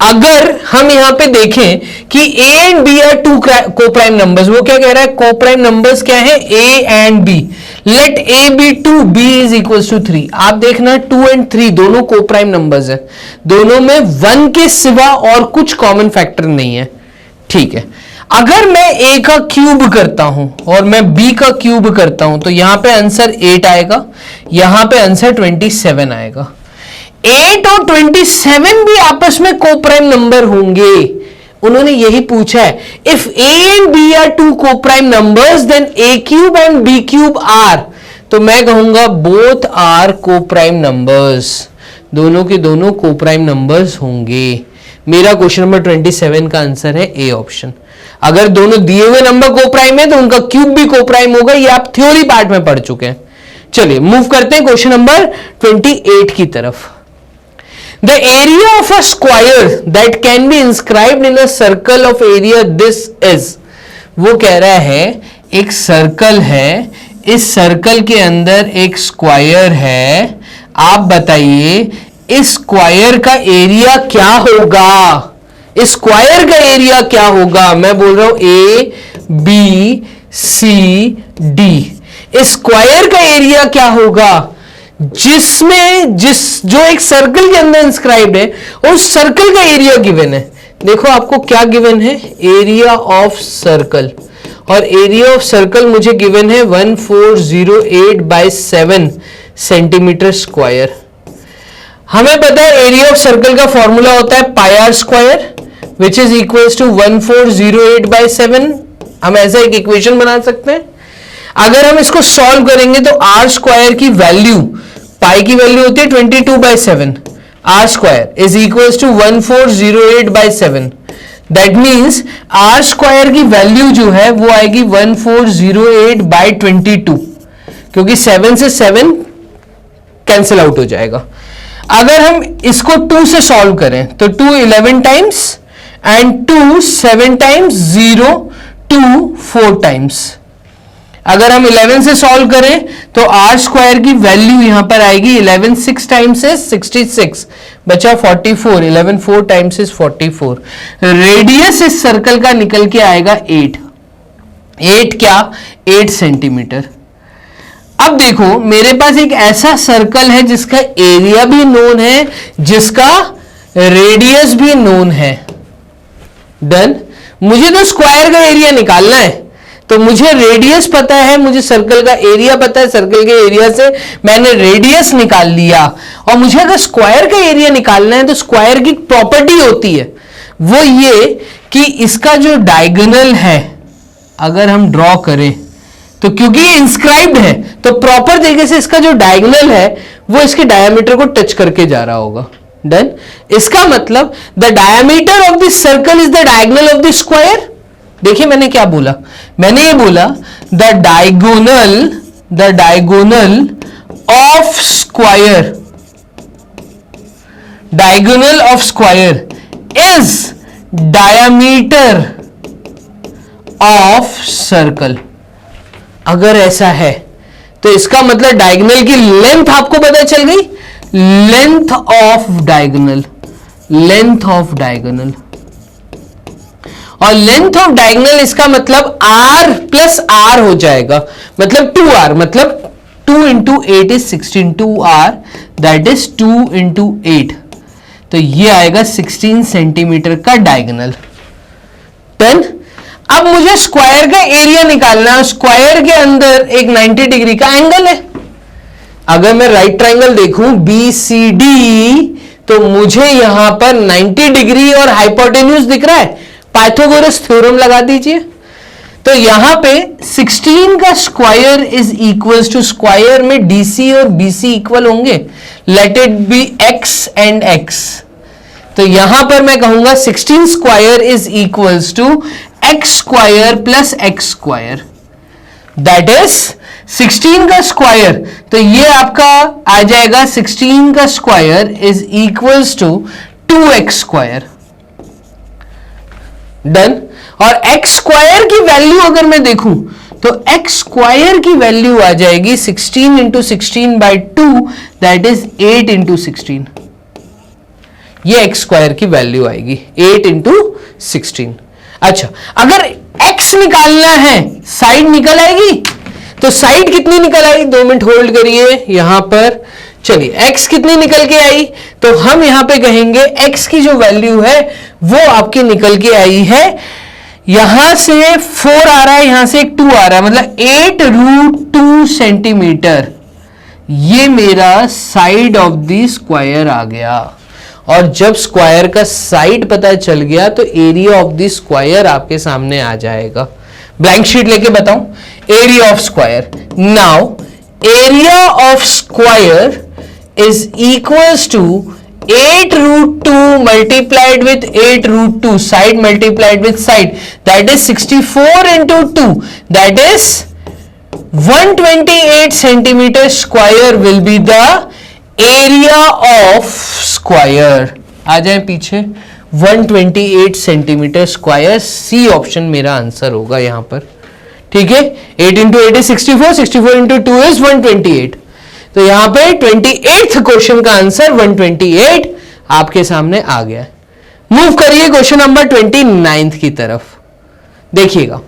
अगर हम यहां पे देखें कि a and b are two coprime numbers, वो क्या कह रहा है, कोप्राइम नंबर्स क्या है, a and b। Let a be 2, b is equal to 3। आप देखना 2 एंड 3 दोनों कोप्राइम नंबर्स हैं, दोनों में 1 के सिवा और कुछ कॉमन फैक्टर नहीं है। ठीक है, अगर मैं a का क्यूब करता हूं और मैं b का क्यूब करता हूं, तो यहां पे आंसर 8 आएगा, यहां पे आंसर 27 आएगा। 8 और 27 भी आपस में कोप्राइम नंबर होंगे। उन्होंने यही पूछा है, if a and b are two coprime numbers then a cube and b cube are. तो मैं कहूंगा बोथ आर कोप्राइम नंबर्स, दोनों के दोनों कोप्राइम नंबर्स होंगे। मेरा क्वेश्चन नंबर 27 का आंसर है ए ऑप्शन। अगर दोनों दिए हुए नंबर कोप्राइम है तो उनका क्यूब भी कोप्राइम होगा, ये आप थ्योरी पार्ट में पढ़ चुके हैं। चलिए मूव करते हैं क्वेश्चन नंबर 28 की तरफ। The area of a square that can be inscribed in a circle of area this is। वो कह रहा है एक सर्कल है, इस सर्कल के अंदर एक स्क्वायर है। आप बताइए इस स्क्वायर का एरिया क्या होगा, इस स्क्वायर का एरिया क्या होगा। मैं बोल रहा हूं ए बी सी डी, इस स्क्वायर का एरिया क्या होगा जिसमें जो एक सर्कल के अंदर इंस्क्राइब्ड है, उस सर्कल का एरिया गिवन है। देखो आपको क्या गिवन है, एरिया ऑफ सर्कल, और एरिया ऑफ सर्कल मुझे गिवन है 1408 बाय 7 सेंटीमीटर स्क्वायर। हमें पता है एरिया ऑफ सर्कल का फॉर्मूला होता है pi R square which is equals to 1408 by 7। हम ऐसा एक इक्वेशन बना सकते हैं। अगर हम इसको सॉल्व करेंगे तो आर स्क्वायर की वैल्यू, पाई की वैल्यू होती है 22/7, r square is equals to 1408 by 7। That means r square की वैल्यू जो है वो आएगी 1408 बाय 22, क्योंकि 7 से 7 कैंसिल आउट हो जाएगा। अगर हम इसको 2 से सॉल्व करें तो 2 11 टाइम्स एंड 2 7 टाइम्स, 0 2 4 टाइम्स। अगर हम 11 से सॉल्व करें तो आर स्क्वायर की वैल्यू यहां पर आएगी 11 6 टाइम्स इज 66, बचा 44, 11 4 टाइम्स इज 44। रेडियस इस सर्कल का निकल के आएगा 8 क्या, 8 सेंटीमीटर। अब देखो मेरे पास एक ऐसा सर्कल है जिसका एरिया भी नोन है, जिसका रेडियस भी नोन है। डन। मुझे तो स्क्वायर का एरिया निकालना है, तो मुझे रेडियस पता है, मुझे सर्कल का एरिया पता है, सर्कल के एरिया से मैंने रेडियस निकाल लिया। और मुझे अगर स्क्वायर का एरिया निकालना है तो स्क्वायर की प्रॉपर्टी होती है वो ये कि इसका जो डायगोनल है अगर हम ड्रॉ करें तो क्योंकि ये इंस्क्राइब्ड है तो प्रॉपर तरीके से इसका जो डायगोनल है वो इसके डायमीटर को टच करके जा रहा होगा। डन। इसका मतलब the diameter of this circle is the diagonal of this square. देखिए मैंने क्या बोला, मैंने ये बोला the diagonal of square, diagonal of square is diameter of circle. अगर ऐसा है तो इसका मतलब डायगोनल की लेंथ आपको पता चल गई, length of diagonal, length of diagonal. और लेंथ ऑफ डायगोनल इसका मतलब r प्लस r हो जाएगा, मतलब 2r, मतलब 2 into 8 is 16, 2r that is 2 into 8, तो ये आएगा 16 सेंटीमीटर का डायगोनल। डन। अब मुझे स्क्वायर का एरिया निकालना है। स्क्वायर के अंदर एक 90 डिग्री का एंगल है। अगर मैं राइट ट्रायंगल देखूं BCD, तो मुझे यहां पर 90 डिग्री और हाइपोटेन्यूज दिख रहा है। पाइथागोरस थ्योरम लगा दीजिए। तो यहां पे 16 का square is equals to, square में DC और BC इक्वल होंगे, let it be x and x। तो यहां पर मैं कहूंगा 16 square is equals to x square plus x square, that is 16 का स्क्वायर, तो ये आपका आ जाएगा 16 का square is equals to 2x square. Done. और x स्क्वायर की वैल्यू अगर मैं देखूं तो x स्क्वायर की वैल्यू आ जाएगी 16 into 16 by 2, that is 8 into 16। ये x स्क्वायर की वैल्यू आएगी 8 इंटू 16। अच्छा, अगर x निकालना है, साइड निकल आएगी, तो साइड कितनी निकल आई, 2 मिनट होल्ड करिए यहां पर। चलिए x कितनी निकल के आई, तो हम यहां पे कहेंगे x की जो वैल्यू है वो आपकी निकल के आई है, यहां से 4 आ रहा है, यहां से एक 2 आ रहा है, मतलब 8√2 सेंटीमीटर। ये मेरा साइड ऑफ द स्क्वायर आ गया। और जब स्क्वायर का साइड पता चल गया तो एरिया ऑफ द स्क्वायर आपके सामने आ जाएगा। ब्लैंक शीट लेके बताऊं, area of square. Now area of square is equals to 8√2 multiplied with 8√2, side multiplied with side, that is 64 into 2, that is 128 centimeter square will be the area of square। आ जाए पीछे, 128 centimetre square, C option मेरा answer होगा यहां पर। ठीक है, 8 into 8 is 64, 64 into 2 is 128, तो यहां पे 28th क्वेश्चन का आंसर 128 आपके सामने आ गया है। मूव करिए क्वेश्चन नंबर 29 की तरफ। देखिएगा,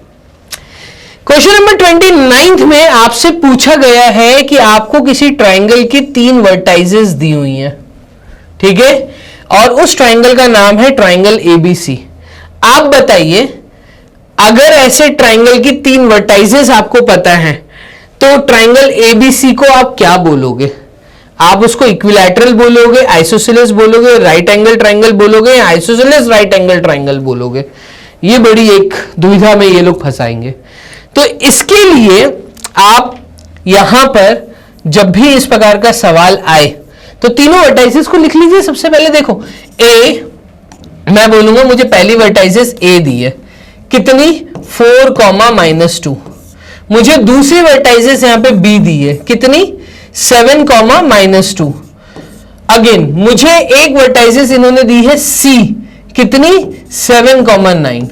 क्वेश्चन नंबर 29 में आपसे पूछा गया है कि आपको किसी ट्रायंगल की 3 वर्टाइजेस दी हुई हैं, ठीक है, और उस ट्रायंगल का नाम है ट्रायंगल ABC। आप बताइए, अगर ऐसे ट्रायंगल की 3 वर्टाइजेस आपको पता है तो ट्रायंगल ABC को आप क्या बोलोगे? आप उसको इक्विलैटरल बोलोगे, आइसोसेलेस बोलोगे, राइट एंगल ट्रायंगल बोलोगे, या आइसोसेलेस राइट एंगल ट्रायंगल बोलोगे? ये बड़ी एक दुविधा में ये लोग फंसाएंगे। तो इसके लिए आप यहां पर जब भी इस प्रकार का सवाल आए तो तीनों वर्टाइसेस को लिख लीजिए। सबसे पहले देखो, A, मैं बोलूंगा मुझे पहली वर्टाइसेस A दी है, कितनी, 4, -2। मुझे दूसरी वर्टाइसेस यहां पे B दी है, कितनी, 7, -2। अगेन मुझे एक वर्टाइसेस इन्होंने दी है C, कितनी, 7, 9।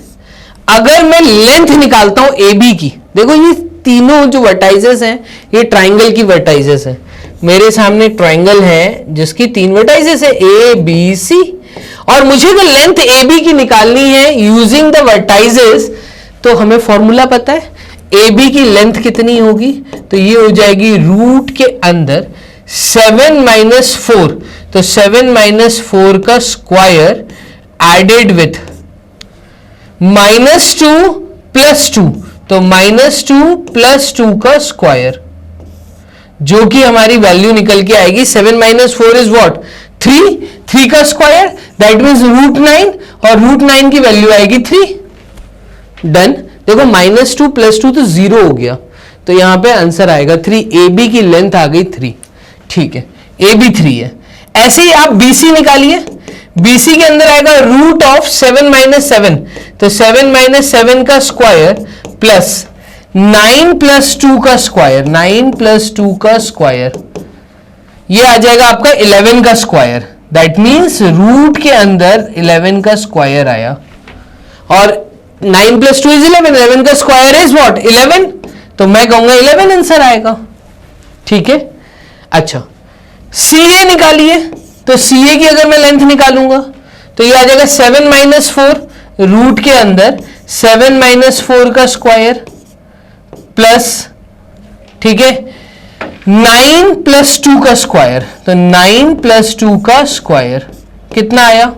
अगर मैं लेंथ निकालता हूं AB की, देखो ये तीनों जो वर्टाइसेस हैं ये ट्राइंगल की वर्टाइसेस हैं। मेरे सामने ट्राइंगल है जिसकी 3 वर्टाइसेस है, ABC, और मुझे अगर लेंथ AB की निकालनी है यूजिंग द वर्टाइसेस, तो हमें फॉर्मूला पता है, AB की लेंथ कितनी होगी, तो ये हो जाएगी रूट के अंदर 7 - 4, तो 7 - 4 का स्क्वायर एडेड विथ -2 + 2, तो -2 + 2 का स्क्वायर, जो कि हमारी वैल्यू निकल के आएगी 7 - 4 इज व्हाट, 3 का स्क्वायर, दैट मींस √9, और √9 की वैल्यू आएगी 3। डन। देखो -2 + 2 तो 0 हो गया, तो यहां पे आंसर आएगा 3। AB की लेंथ आ गई 3, ठीक है, AB 3 है। ऐसे ही आप BC निकालिए, BC के अंदर आएगा √7 - 7, तो 7 - 7 का स्क्वायर प्लस 9 + 2 का स्क्वायर, 9 + 2 का स्क्वायर, ये आ जाएगा आपका 11 का स्क्वायर, दैट मींस रूट के अंदर 11 का स्क्वायर आया, और 9 + 2 is 11, 11 का स्क्वायर इज व्हाट, 11, तो मैं कहूंगा 11 आंसर आएगा, ठीक है। अच्छा, CA निकालिए, तो CA की अगर मैं लेंथ निकालूंगा तो ये आ जाएगा 7 - 4, रूट के अंदर 7 माइनस 4 का स्क्वायर प्लस, ठीक है, 9 प्लस 2 का स्क्वायर, तो 9 प्लस 2 का स्क्वायर कितना आया?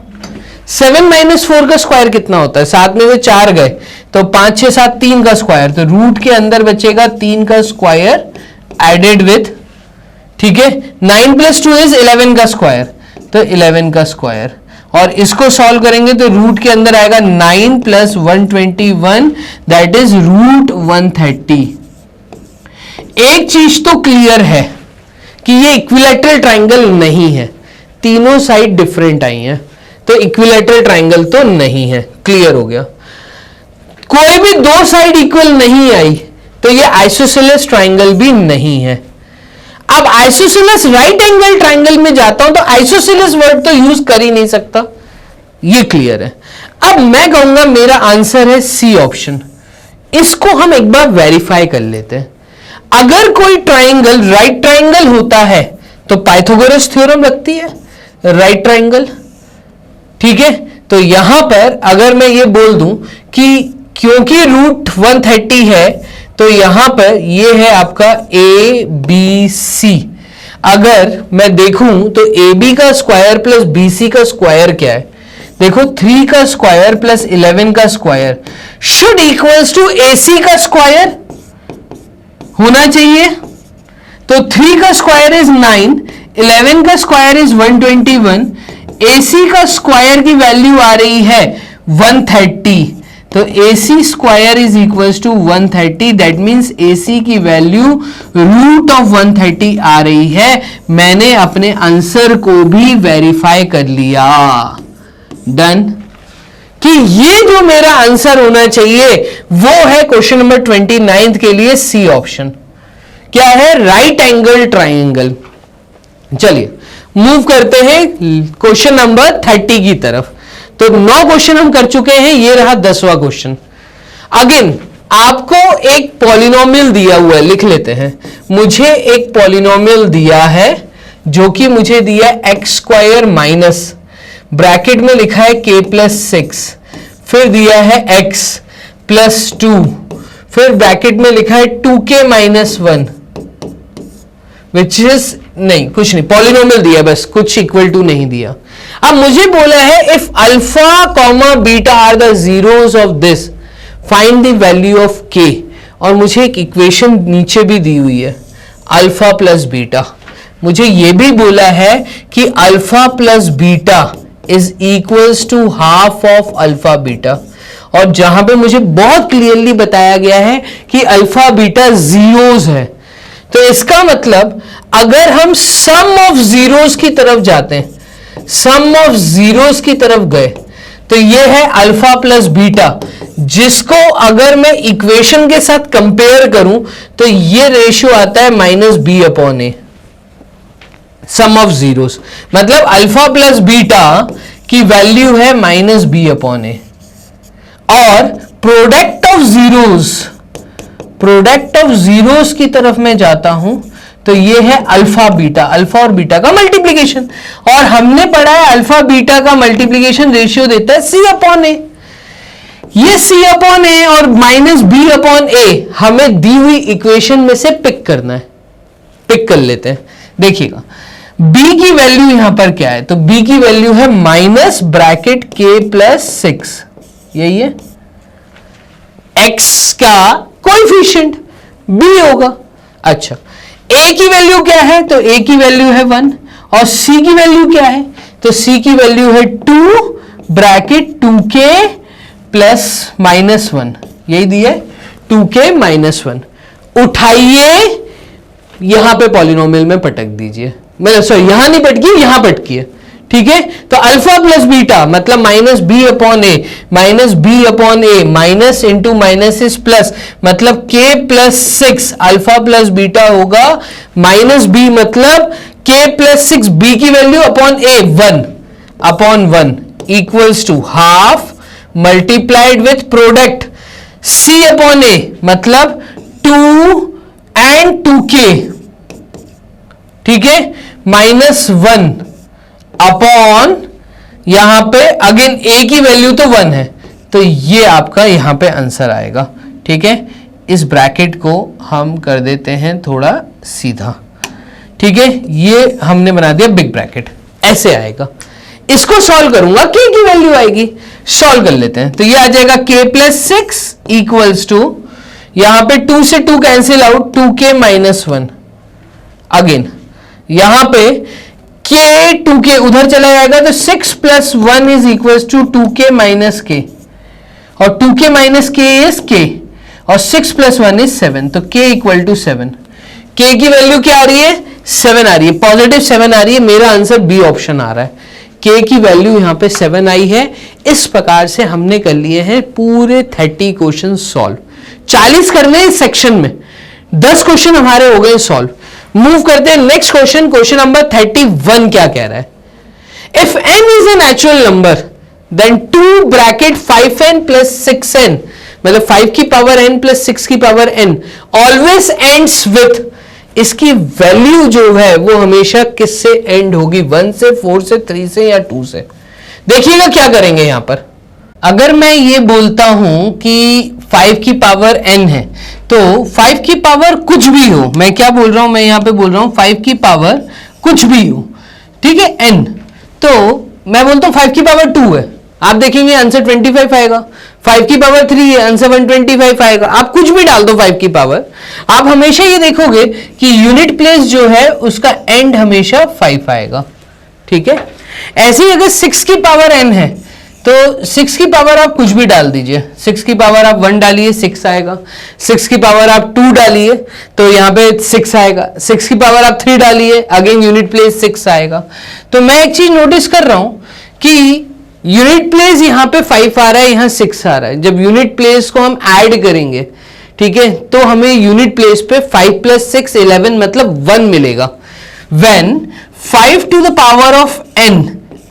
7 माइनस 4 का स्क्वायर कितना होता है? 7 में से 4 गए तो 5 6 7 3 का स्क्वायर, तो रूट के अंदर बचेगा 3 का स्क्वायर एडेड विथ, ठीक है, 9 प्लस 2 इज 11 का स्क्वायर, तो 11 का स्क्वायर, और इसको सॉल्व करेंगे तो रूट के अंदर आएगा 9 प्लस 121 दैट इज रूट 130। एक चीज तो क्लियर है कि ये इक्विलैटरल ट्राइंगल नहीं है, तीनों साइड डिफरेंट आई हैं, तो इक्विलैटरल ट्राइंगल तो नहीं है, क्लियर हो गया। कोई भी दो साइड इक्वल नहीं आई तो ये आइसोसेलेस ट्राइंगल भी नहीं है। अब आइसोसेलेस राइट एंगल ट्राइंगल में जाता हूं तो आइसोसेलेस वर्ड तो यूज कर ही नहीं सकता, ये क्लियर है। अब मैं कहूंगा मेरा आंसर है सी ऑप्शन। इसको हम एक बार वेरीफाई कर लेते हैं। अगर कोई ट्राइंगल राइट ट्राइंगल होता है तो पाइथागोरस थ्योरम लगती है राइट ट्राइंगल, ठीक है। तो यहां पर अगर मैं ये बोल दूं कि क्योंकि रूट 130 है तो यहां पर ये है आपका ए बी सी। अगर मैं देखूं तो ए बी का स्क्वायर प्लस बी सी का स्क्वायर क्या है? देखो 3 का स्क्वायर प्लस 11 का स्क्वायर शुड इक्वल्स टू ए सी का स्क्वायर होना चाहिए। तो 3 का स्क्वायर इज 9, 11 का स्क्वायर इज 121, AC का स्क्वायर की वैल्यू आ रही है 130, तो AC square is equals to 130, that means AC की वैल्यू रूट ऑफ 130 आ रही है। मैंने अपने आंसर को भी वेरीफाई कर लिया, डन, कि ये जो मेरा आंसर होना चाहिए वो है क्वेश्चन नंबर 29 के लिए सी ऑप्शन। क्या है? Right angle triangle. चलिए मूव करते हैं क्वेश्चन नंबर 30 की तरफ। तो 9 क्वेश्चन हम कर चुके हैं, ये रहा 10वां क्वेश्चन। अगेन आपको एक पॉलिनोमियल दिया हुआ है, लिख लेते हैं। मुझे एक पॉलिनोमियल दिया है जो कि मुझे दिया एक्स स्क्वायर माइनस, ब्रैकेट में लिखा है k प्लस 6, फिर दिया है x प्लस 2, फिर ब्रैकेट में लिखा है 2k माइनस 1 विच इज नहीं, कुछ नहीं, पॉलिनोमियल दिया बस, कुछ इक्वल टू नहीं दिया। अब मुझे बोला है if alpha comma beta are the zeros of this find the value of k, और मुझे एक इक्वेशन नीचे भी दी हुई है अल्फा प्लस बीटा। मुझे यह भी बोला है कि alpha plus beta is equals to half of alpha beta, और जहां पे मुझे बहुत क्लियरली बताया गया है कि अल्फा बीटा जीरोस है। तो इसका मतलब अगर हम सम ऑफ जीरोस की तरफ जाते हैं, सम ऑफ जीरोस की तरफ गए, तो ये है अल्फा प्लस बीटा, जिसको अगर मैं इक्वेशन के साथ कंपेयर करूं तो ये रेशियो आता है -b/a, सम ऑफ जीरोस। मतलब अल्फा प्लस बीटा की वैल्यू है -b/a, और product of zeros, product of zeros की तरफ मैं जाता हूं तो ये है अल्फा बीटा, अल्फा और बीटा का मल्टीप्लीकेशन, और हमने पढ़ा है अल्फा बीटा का मल्टीप्लीकेशन रेशियो देता है c/a। ये c/a और -b/a हमें दी हुई इक्वेशन में से पिक करना है, पिक कर लेते हैं। देखिएगा b की वैल्यू यहां पर क्या है, तो b की वैल्यू है माइनस ब्रैकेट k प्लस 6, यही है x का कोएफिशिएंट b होगा। अच्छा, a की वैल्यू क्या है, तो a की वैल्यू है 1, और c की वैल्यू क्या है, तो c की वैल्यू है 2 ब्रैकेट 2k प्लस -1, यही दिया 2k माइनस 1। उठाइए यहां पे पॉलिनोमियल में पटक दीजिए, मतलब सॉरी यहां नहीं पटकी, यहां पटकी है, ठीक है। तो अल्फा प्लस बीटा मतलब -b/a, -b/a, minus into minus is plus, मतलब k plus 6 alpha plus beta होगा, -b मतलब k प्लस 6, b की value upon a 1/1 equals to half multiplied with product c/a मतलब 2 एंड 2k, ठीक है, -1 upon यहां पे अगेन a की वैल्यू तो 1 है तो ये आपका यहां पे आंसर आएगा। ठीक है, इस ब्रैकेट को हम कर देते हैं थोड़ा सीधा। ठीक है, ये हमने बना दिया बिग ब्रैकेट, ऐसे आएगा। इसको सॉल्व करूंगा, k की वैल्यू आएगी, सॉल्व कर लेते हैं। तो ये आ जाएगा k प्लस 6 इक्वल्स टू, यहां पे 2 से 2 cancel out, 2k minus 1। Again यहां पे k 2k उधर चला जाएगा, तो 6 plus 1 is equals to 2k minus k, और 2k minus k is k, और 6 प्लस 1 इज 7, तो k इक्वल टू 7। k की वैल्यू क्या आ रही है? 7 आ रही है, पॉजिटिव 7 आ रही है। मेरा आंसर बी ऑप्शन आ रहा है। k की वैल्यू यहां पे 7 आई है। इस प्रकार से हमने कर लिए हैं पूरे 30 क्वेश्चन सॉल्व। 40 करने इस सेक्शन में, 10 क्वेश्चन हमारे हो गए सॉल्व। मूव करते हैं नेक्स्ट क्वेश्चन, क्वेश्चन नंबर 31 क्या कह रहा है? If n is a natural number then 2 bracket 5n plus 6n, मतलब 5 की पावर n प्लस 6 की power n always ends with, इसकी वैल्यू जो है वो हमेशा किससे एंड होगी? 1 से, 4 से, 3 से या 2 से। देखिएगा क्या करेंगे यहां पर। अगर मैं ये बोलता हूं कि 5 की पावर n है, तो 5 की पावर कुछ भी हो, मैं क्या बोल रहा हूं, मैं यहां पे बोल रहा हूं 5 की पावर कुछ भी हो, ठीक है, n, तो मैं बोलता हूं 5 की पावर 2 है, आप देखेंगे आंसर 25 आएगा। 5 की पावर 3 है, आंसर 125 आएगा। आप कुछ भी डाल दो 5 की पावर, आप हमेशा ये देखोगे कि यूनिट प्लेस जो है उसका एंड हमेशा 5 आएगा। ठीक है, ऐसे ही अगर 6 की पावर n है, तो 6 की पावर आप कुछ भी डाल दीजिए। 6 की पावर आप 1 डालिए, 6 आएगा। 6 की पावर आप 2 डालिए, तो यहाँ पे 6 आएगा। 6 की पावर आप 3 डालिए, अगेन यूनिट प्लेस 6 आएगा। तो मैं एक चीज नोटिस कर रहा हूं कि यूनिट प्लेस यहां पे 5 आ रहा है, यहां 6 आ रहा है। जब यूनिट प्लेस को हम ऐड करेंगे, ठीक है, तो हमें यूनिट प्लेस पे 5 प्लस 6 11 मतलब 1 मिलेगा। When 5 to the power of n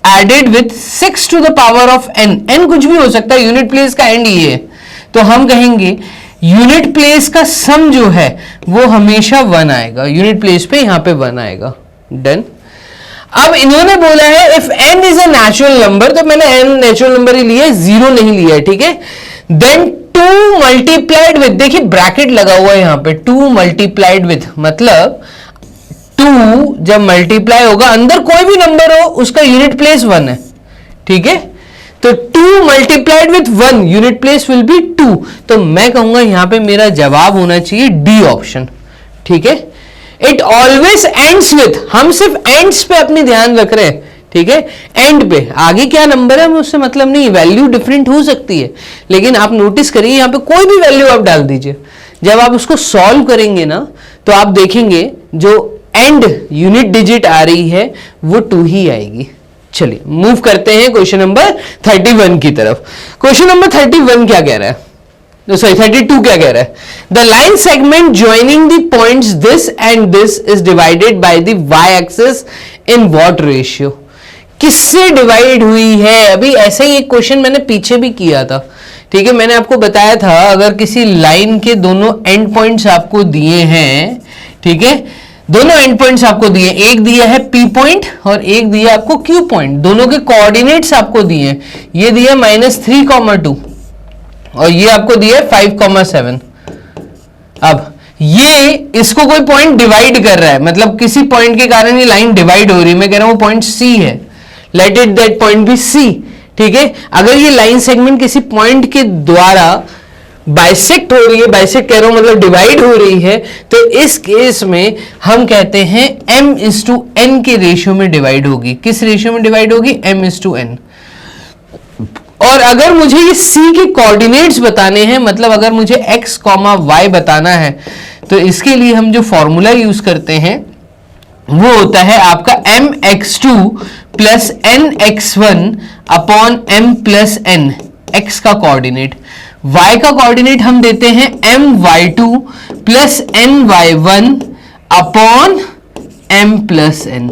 added with 6 to the power of n, n कुछ भी हो सकता है, यूनिट प्लेस का एंड ये है, तो हम कहेंगे यूनिट प्लेस का सम जो है वो हमेशा 1 आएगा। यूनिट प्लेस पे यहां पे 1 आएगा। डन। अब इन्होंने बोला है if n is a natural number, तो मैंने n नेचुरल नंबर ही लिया है, 0 नहीं लिया है। ठीक है, देन 2 मल्टीप्लाइड विथ, देखिए ब्रैकेट लगा हुआ है यहां पे, 2 मल्टीप्लाइड विथ मतलब 2 जब मल्टीप्लाई होगा, अंदर कोई भी नंबर हो उसका यूनिट प्लेस 1 है। ठीक है, तो 2 multiplied with 1 unit place will be 2, तो मैं कहूंगा यहां पे मेरा जवाब होना चाहिए डी ऑप्शन। ठीक है, इट ऑलवेज एंड्स विथ, हम सिर्फ एंड्स पे अपनी ध्यान रख रहे हैं। ठीक है, एंड पे आगे क्या नंबर है मुझसे मतलब नहीं, वैल्यू डिफरेंट हो सकती है, लेकिन आप नोटिस करिए यहां पे कोई भी वैल्यू आप डाल दीजिए, जब आप उसको सॉल्व करेंगे ना, तो आप देखेंगे जो एंड यूनिट डिजिट आ रही है वो 2 ही आएगी। चलिए मूव करते हैं क्वेश्चन नंबर 31 की तरफ। क्वेश्चन नंबर 31 क्या कह रहा है, सॉरी 32 क्या कह रहा है? The line segment joining the points this and this is divided by the y axis in what ratio? किससे डिवाइड हुई है? अभी ऐसा ही एक क्वेश्चन मैंने पीछे भी किया था। ठीक है, मैंने आपको बताया था अगर किसी लाइन के दोनों एंड पॉइंट्स आपको दिए हैं, ठीक है, दोनों एंड पॉइंट्स आपको दिए, एक दिया है P पॉइंट और एक दिया आपको Q पॉइंट, दोनों के कोऑर्डिनेट्स आपको दिए हैं। ये दिया -3,2 और ये आपको दिया है 5,7। अब ये इसको कोई पॉइंट डिवाइड कर रहा है, मतलब किसी पॉइंट के कारण ये लाइन डिवाइड हो रही है। मैं कह रहा हूं वो पॉइंट C है, लेट इट दैट पॉइंट भी C। ठीक है, अगर ये लाइन सेगमेंट किसी पॉइंट के द्वारा बाइसेक्ट हो रही है, बाइसेक्ट कह रहा हूं मतलब डिवाइड हो रही है, तो इस केस में हम कहते हैं m/n के रेशियो में डिवाइड होगी। किस रेशियो में डिवाइड होगी? m/n। और अगर मुझे ये C के कोऑर्डिनेट्स बताने हैं, मतलब अगर मुझे x, y बताना है, तो इसके लिए हम जो फॉर्मूला यूज करते हैं वो होता है आपका mx2 plus nx1 upon m plus n, x का कोऑर्डिनेट। y का कोऑर्डिनेट हम देते हैं my2 plus ny1 upon m plus n।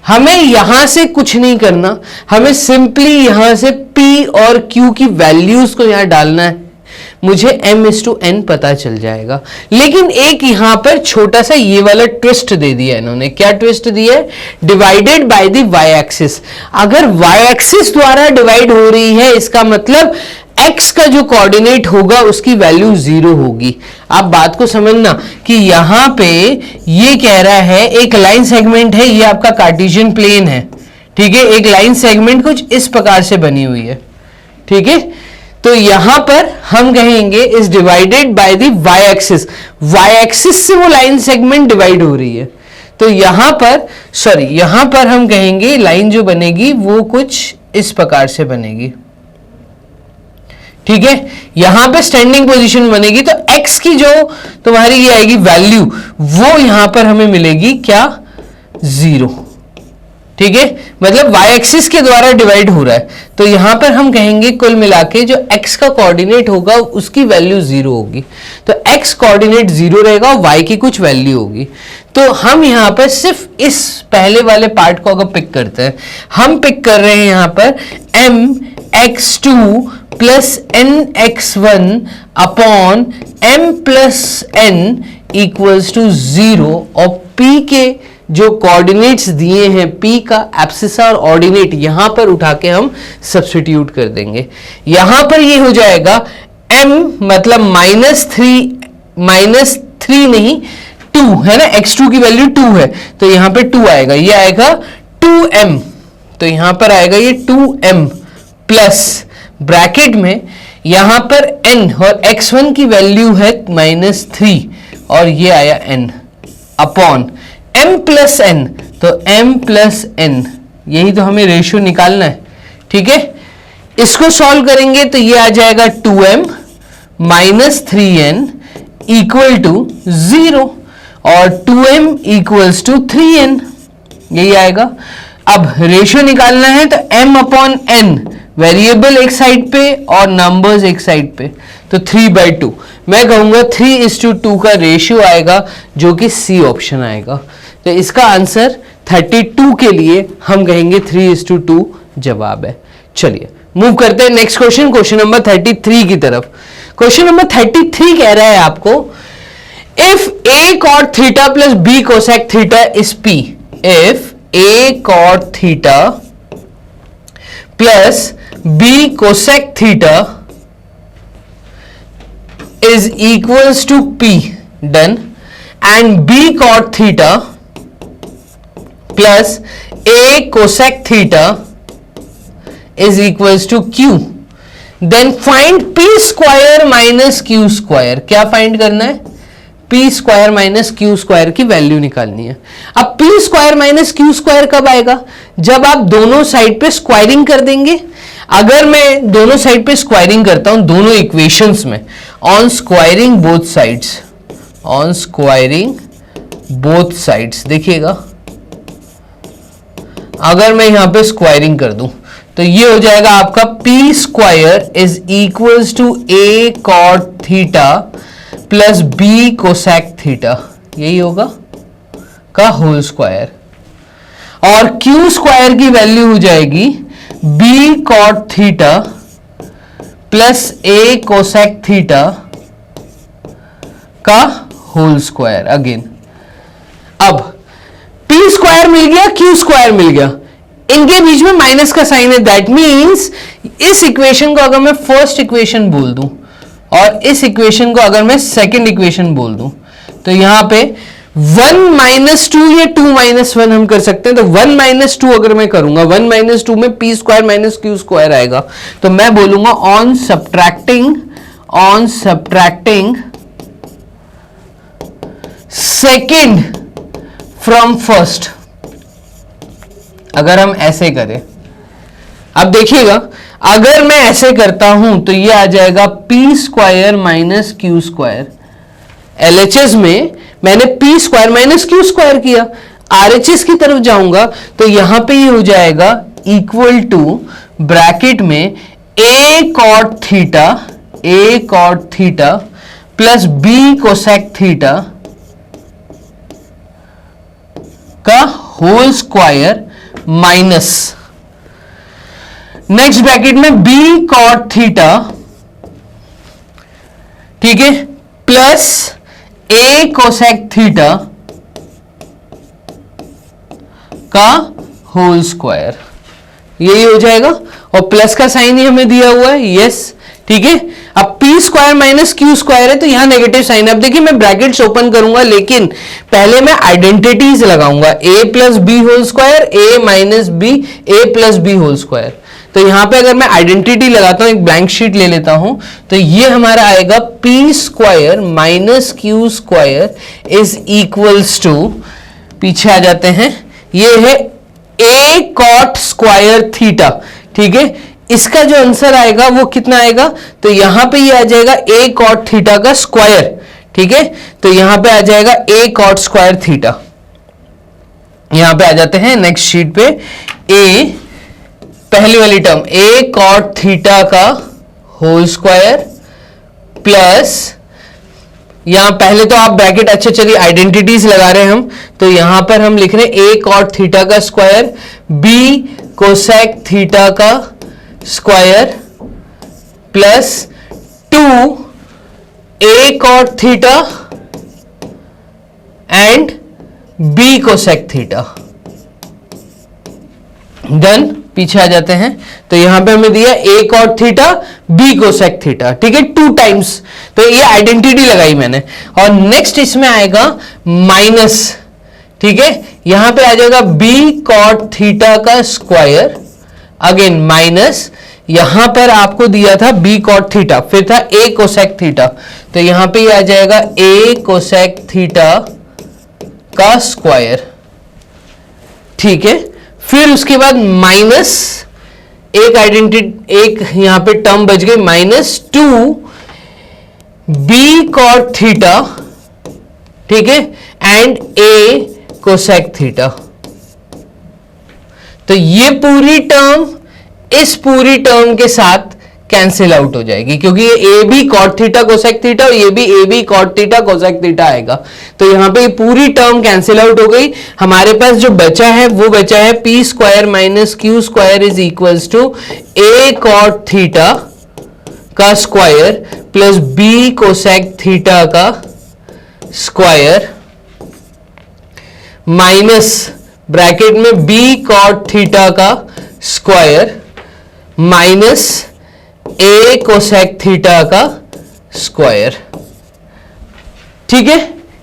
हमें यहां से कुछ नहीं करना, हमें सिंपली यहां से P और Q की वैल्यूज को यहां डालना है। मुझे m/n पता चल जाएगा। लेकिन एक यहां पर छोटा सा ये वाला ट्विस्ट दे दिया इन्होंने। क्या ट्विस्ट दिया है? Divided by the y axis. अगर y एक्सिस द्वारा डिवाइड हो रही है इसका मतलब x का जो कोऑर्डिनेट होगा उसकी वैल्यू 0 होगी। आप बात को समझना कि यहां पे ये कह रहा है एक लाइन सेगमेंट है, ये आपका कार्टेशियन प्लेन है, ठीक है। एक लाइन सेगमेंट कुछ इस प्रकार से बनी हुई है, ठीक है। तो यहां पर हम कहेंगे is divided by the y axis. y axis से वो लाइन सेगमेंट डिवाइड हो रही है। तो यहां पर हम कहेंगे लाइन जो बनेगी वो कुछ इस प्रकार से बनेगी, ठीक है। यहां पे स्टैंडिंग पोजीशन बनेगी तो x की जो तुम्हारी ये आएगी वैल्यू वो यहां पर हमें मिलेगी क्या? 0, ठीक है। मतलब y एक्सिस के द्वारा डिवाइड हो रहा है। तो यहां पर हम कहेंगे कुल मिला के जो x का कोऑर्डिनेट होगा उसकी वैल्यू 0 होगी। तो x कोऑर्डिनेट 0 रहेगा और y की कुछ वैल्यू होगी। तो हम यहां पर सिर्फ इस पहले वाले पार्ट को अगर पिक करते हैं, हम पिक कर रहे हैं यहां पर mx2 plus nx1 upon m plus n equals to 0 और p के जो कोऑर्डिनेट्स दिए हैं p का एब्सिसा और ऑर्डिनेट यहां पर उठा के हम सब्स्टिट्यूट कर देंगे। यहां पर ये हो जाएगा m मतलब -3 नहीं 2 है ना, x2 की वैल्यू 2 है तो यहां पे 2 आएगा, ये आएगा 2m। तो यहां पर आएगा ये 2m प्लस ब्रैकेट में यहां पर n और x1 की वैल्यू है -3 और ये आया n upon m plus n। तो m प्लस n यही तो हमें रेशियो निकालना है, ठीक है। इसको सॉल्व करेंगे तो ये आ जाएगा 2m minus 3n equal to 0 और 2m इक्वल्स टू 3n, यही आएगा। अब रेशियो निकालना है तो m अपॉन n, वेरिएबल एक साइड पे और नंबर्स एक साइड पे, तो 3/2। मैं कहूंगा 3:2 का रेशियो आएगा जो कि सी ऑप्शन आएगा। तो इसका आंसर 32 के लिए हम कहेंगे 3:2 जवाब है। चलिए मूव करते हैं नेक्स्ट क्वेश्चन, क्वेश्चन नंबर 33 की तरफ। क्वेश्चन नंबर 33 कह रहा है आपको if a cot theta plus b cosec theta is p, if a cot theta plus b cosec theta is equals to p, done, and b cot theta plus a cosec theta is equals to q, then find p square minus q square। क्या find करना है? p square minus Q square की value निकालनी है। अब p square minus Q square कब आएगा? जब आप दोनों साइड पे स्क्वायरिंग कर देंगे। अगर मैं दोनों साइड पे स्क्वायरिंग करता हूं दोनों इक्वेशंस में, on squaring both sides, on squaring both sides, देखिएगा अगर मैं यहां पे स्क्वायरिंग कर दूं तो ये हो जाएगा आपका p square is equals to a cot theta plus b cosec theta, यही होगा का होल स्क्वायर, और q स्क्वायर की वैल्यू हो जाएगी b cot theta plus a cosec theta का होल स्क्वायर अगेन। अब p स्क्वायर मिल गया, q स्क्वायर मिल गया, इनके बीच में माइनस का साइन है, दैट मीन्स इस इक्वेशन को अगर मैं फर्स्ट इक्वेशन बोल दूं और इस इक्वेशन को अगर मैं सेकंड इक्वेशन बोल दूं तो यहां पे 1 माइनस 2 या 2 माइनस 1 हम कर सकते हैं। तो 1 माइनस 2 अगर मैं करूंगा 1 माइनस 2 में p square minus Q square आएगा, तो मैं बोलूंगा on subtracting second from first, अगर हम ऐसे करें। अब देखिएगा अगर मैं ऐसे करता हूं तो ये आ जाएगा p square minus Q square. LHS में मैंने p square minus Q square किया, RHS की तरफ जाऊंगा तो यहां पे ये हो जाएगा इक्वल टू ब्रैकेट में a cot theta plus b cosec theta का whole square minus next bracket में b cot थीटा ठीक है, प्लस ए कोसेक थीटा का होल स्क्वायर, यही हो जाएगा। और प्लस का साइन ही हमें दिया हुआ है, यस, ठीक है। अब P square minus Q square है तो यहां नेगेटिव साइन है। अब देखिए मैं ब्रैकेट्स ओपन करूंगा, लेकिन पहले मैं आइडेंटिटीज लगाऊंगा, ए प्लस बी होल स्क्वायर, ए माइनस बी, ए प्लस बी होल स्क्वायर। तो यहां पे अगर मैं आइडेंटिटी लगाता हूं, एक ब्लैंक शीट ले लेता हूं, तो ये हमारा आएगा p square minus Q square is equals to, पीछे आ जाते हैं, ये है ए कॉट स्क्वायर थीटा, ठीक है। इसका जो आंसर आएगा वो कितना आएगा, तो यहां पे ये आ जाएगा ए कॉट थीटा का स्क्वायर, ठीक है। तो यहां पे आ जाएगा ए कॉट स्क्वायर थीटा। यहां पे आ जाते हैं नेक्स्ट शीट पे, ए पहली वाली टर्म ए कॉट थीटा का होल स्क्वायर प्लस, यहां पहले तो आप ब्रैकेट, अच्छा चलिए आइडेंटिटीज लगा रहे हैं हम, तो यहां पर हम लिख रहे हैं ए कॉट थीटा का स्क्वायर, बी कोसेक थीटा का square plus 2 A cot theta and B cosec theta. Done, पीछे आ जाते हैं, तो यहां पे हमें दिया A cot theta B cosec theta, ठीक है, 2 टाइम्स, तो ये आइडेंटिटी लगाई मैंने। और नेक्स्ट इसमें आएगा माइनस, ठीक है, यहां पे आ जाएगा बी कॉट थीटा का स्क्वायर, अगेन माइनस, यहां पर आपको दिया था बी कॉट थीटा, फिर था ए कोसेक थीटा, तो यहां पे आ जाएगा ए कोसेक थीटा का स्क्वायर, ठीक है। फिर उसके बाद माइनस, एक आइडेंटिटी, एक यहां पे टर्म बच गई, -2 बी कॉट थीटा, ठीक है, एंड ए कोसेक थीटा। तो ये पूरी टर्म इस पूरी टर्म के साथ कैंसिल आउट हो जाएगी, क्योंकि ये a b cot theta cosec theta और ये भी a b cot theta cosec theta आएगा, तो यहां पे ये पूरी टर्म कैंसिल आउट हो गई। हमारे पास जो बचा है वो बचा है P square minus Q square is equals to A cot theta का square plus B cosec theta का स्क्वायर माइनस ब्रैकेट में बी कॉट थीटा का square minus A cosec theta का स्क्वायर, ठीक है,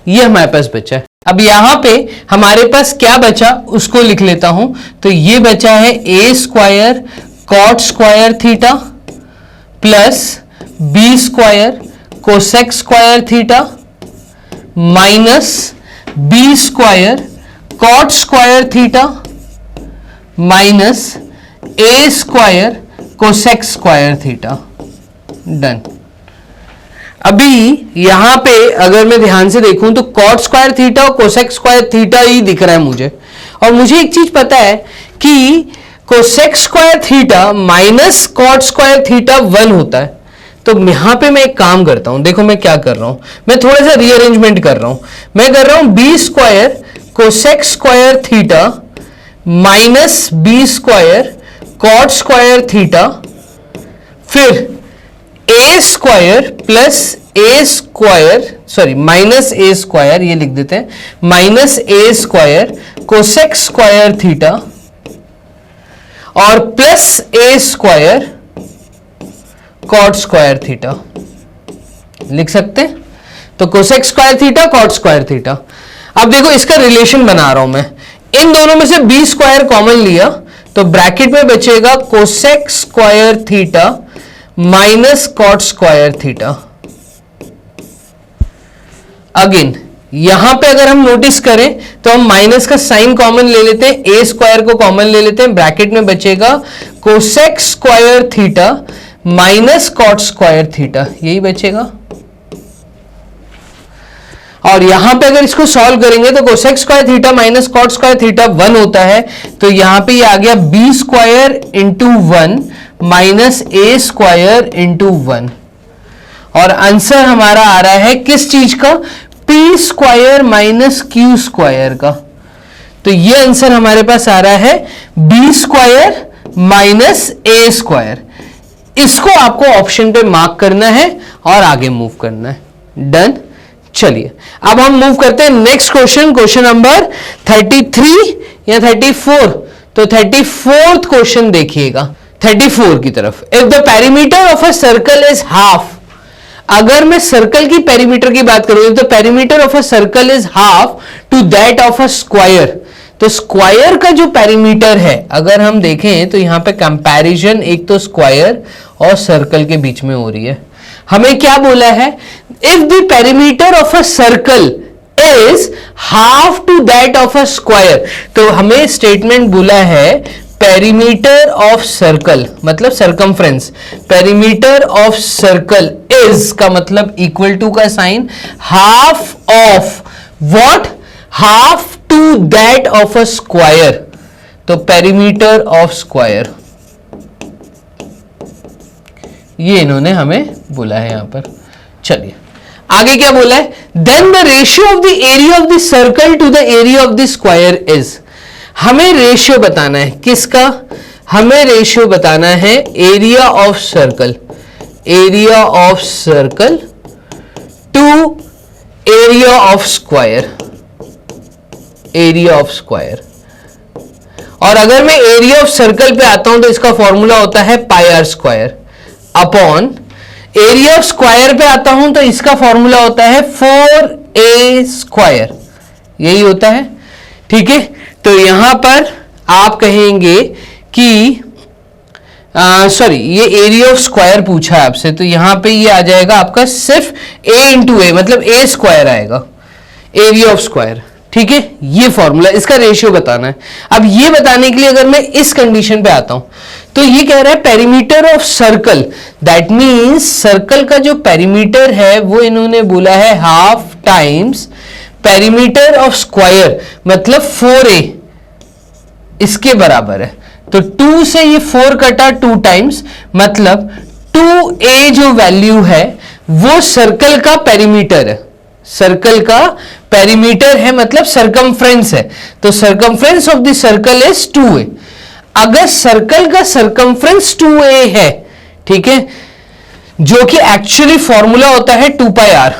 ये हमारे पास बचा है। अब यहां पे हमारे पास क्या बचा उसको लिख लेता हूं, तो ये बचा है A square cot square theta plus B square cosec square theta minus B square cot square theta minus A square cosec square theta. Done. अभी यहां पे अगर मैं ध्यान से देखूं तो कॉट स्क्वायर थीटा और कोसेक स्क्वायर थीटा ही दिख रहा है मुझे, और मुझे एक चीज पता है कि cosec square theta minus cot square theta 1 होता है। तो यहां पे मैं एक काम करता हूं, देखो मैं क्या कर रहा हूं, मैं थोड़ा सा रीअरेंजमेंट कर रहा हूं। मैं कर रहा हूं b square cosec square theta minus B square cot square theta, फिर a square plus a square, sorry minus A square, ये लिख देते हैं, माइनस ए स्क्वायर कोसेक स्क्वायर थीटा और plus a square cot square theta लिख सकते हैं। तो cosec square theta cot square theta. अब देखो इसका रिलेशन बना रहा हूं मैं, इन दोनों में से बी स्क्वायर कॉमन लिया तो ब्रैकेट में बचेगा cosec square theta minus cot square theta. Again यहां पे अगर हम नोटिस करें तो हम माइनस का साइन कॉमन ले लेते हैं, ए स्क्वायर को कॉमन ले लेते हैं, ब्रैकेट में बचेगा cosec square theta minus cot square theta, यही बचेगा। और यहां पे अगर इसको सॉल्व करेंगे तो cosec square theta minus cot square theta 1 होता है, तो यहां पे ये आ गया बी स्क्वायर इंटू 1 माइनस ए स्क्वायर इंटू 1, और आंसर हमारा आ रहा है किस चीज का, P square minus Q square का। तो ये आंसर हमारे पास आ रहा है बी स्क्वायर माइनस ए स्क्वायर। इसको आपको ऑप्शन पे मार्क करना है और आगे मूव करना है। डन। चलिए अब हम मूव करते हैं नेक्स्ट क्वेश्चन, क्वेश्चन नंबर 33 या 34। तो 34th क्वेश्चन देखिएगा, 34 की तरफ। If the perimeter of a circle is half, अगर मैं सर्कल की पेरीमीटर की बात करूं, if the perimeter of a circle is half to that of a square, तो स्क्वायर का जो पेरीमीटर है अगर हम देखें तो यहां पे कंपैरिजन एक तो स्क्वायर और सर्कल के बीच में हो रही है। हमें क्या बोला है, if the perimeter of a circle is half to that of a square, तो हमें स्टेटमेंट बोला है पेरीमीटर ऑफ सर्कल मतलब circumference, perimeter of circle is का मतलब इक्वल टू का sign half of what, half to that of a square, तो perimeter of square, ये इन्होंने हमें बोला है यहां पर। चलिए आगे क्या बोला है, then the ratio of the area of the circle to the area of the square is, हमें रेशियो बताना है किसका, हमें रेशियो बताना है area of circle, area of circle to area of square, area of square. और अगर मैं एरिया ऑफ सर्कल पे आता हूं तो इसका फॉर्मूला होता है pi R square upon, area of square पे आता हूं तो इसका फॉर्मूला होता है 4a स्क्वायर, यही होता है। ठीक है, तो यहां पर आप कहेंगे कि सॉरी ये एरिया ऑफ स्क्वायर पूछा है आपसे, तो यहां पे ये आ जाएगा आपका सिर्फ a इंटू ए, मतलब a स्क्वायर आएगा, एरिया ऑफ स्क्वायर। ठीक है, ये फॉर्मूला, इसका रेशियो बताना है। अब ये बताने के लिए अगर मैं इस कंडीशन पे आता हूं तो ये कह रहा है perimeter of circle, that means circle का जो पेरीमीटर है वो इन्होंने बोला है half times perimeter of square, मतलब 4a इसके बराबर है। तो 2 से ये 4 कटा 2 टाइम्स, मतलब 2a जो वैल्यू है वो सर्कल का पेरीमीटर है, सर्कल का पेरीमीटर है मतलब सरकमफ्रेंस है, तो circumference of the circle is 2a। अगर सर्कल का सरकमफ्रेंस 2a है, ठीक है, जो कि एक्चुअली फॉर्मूला होता है 2 पाई r,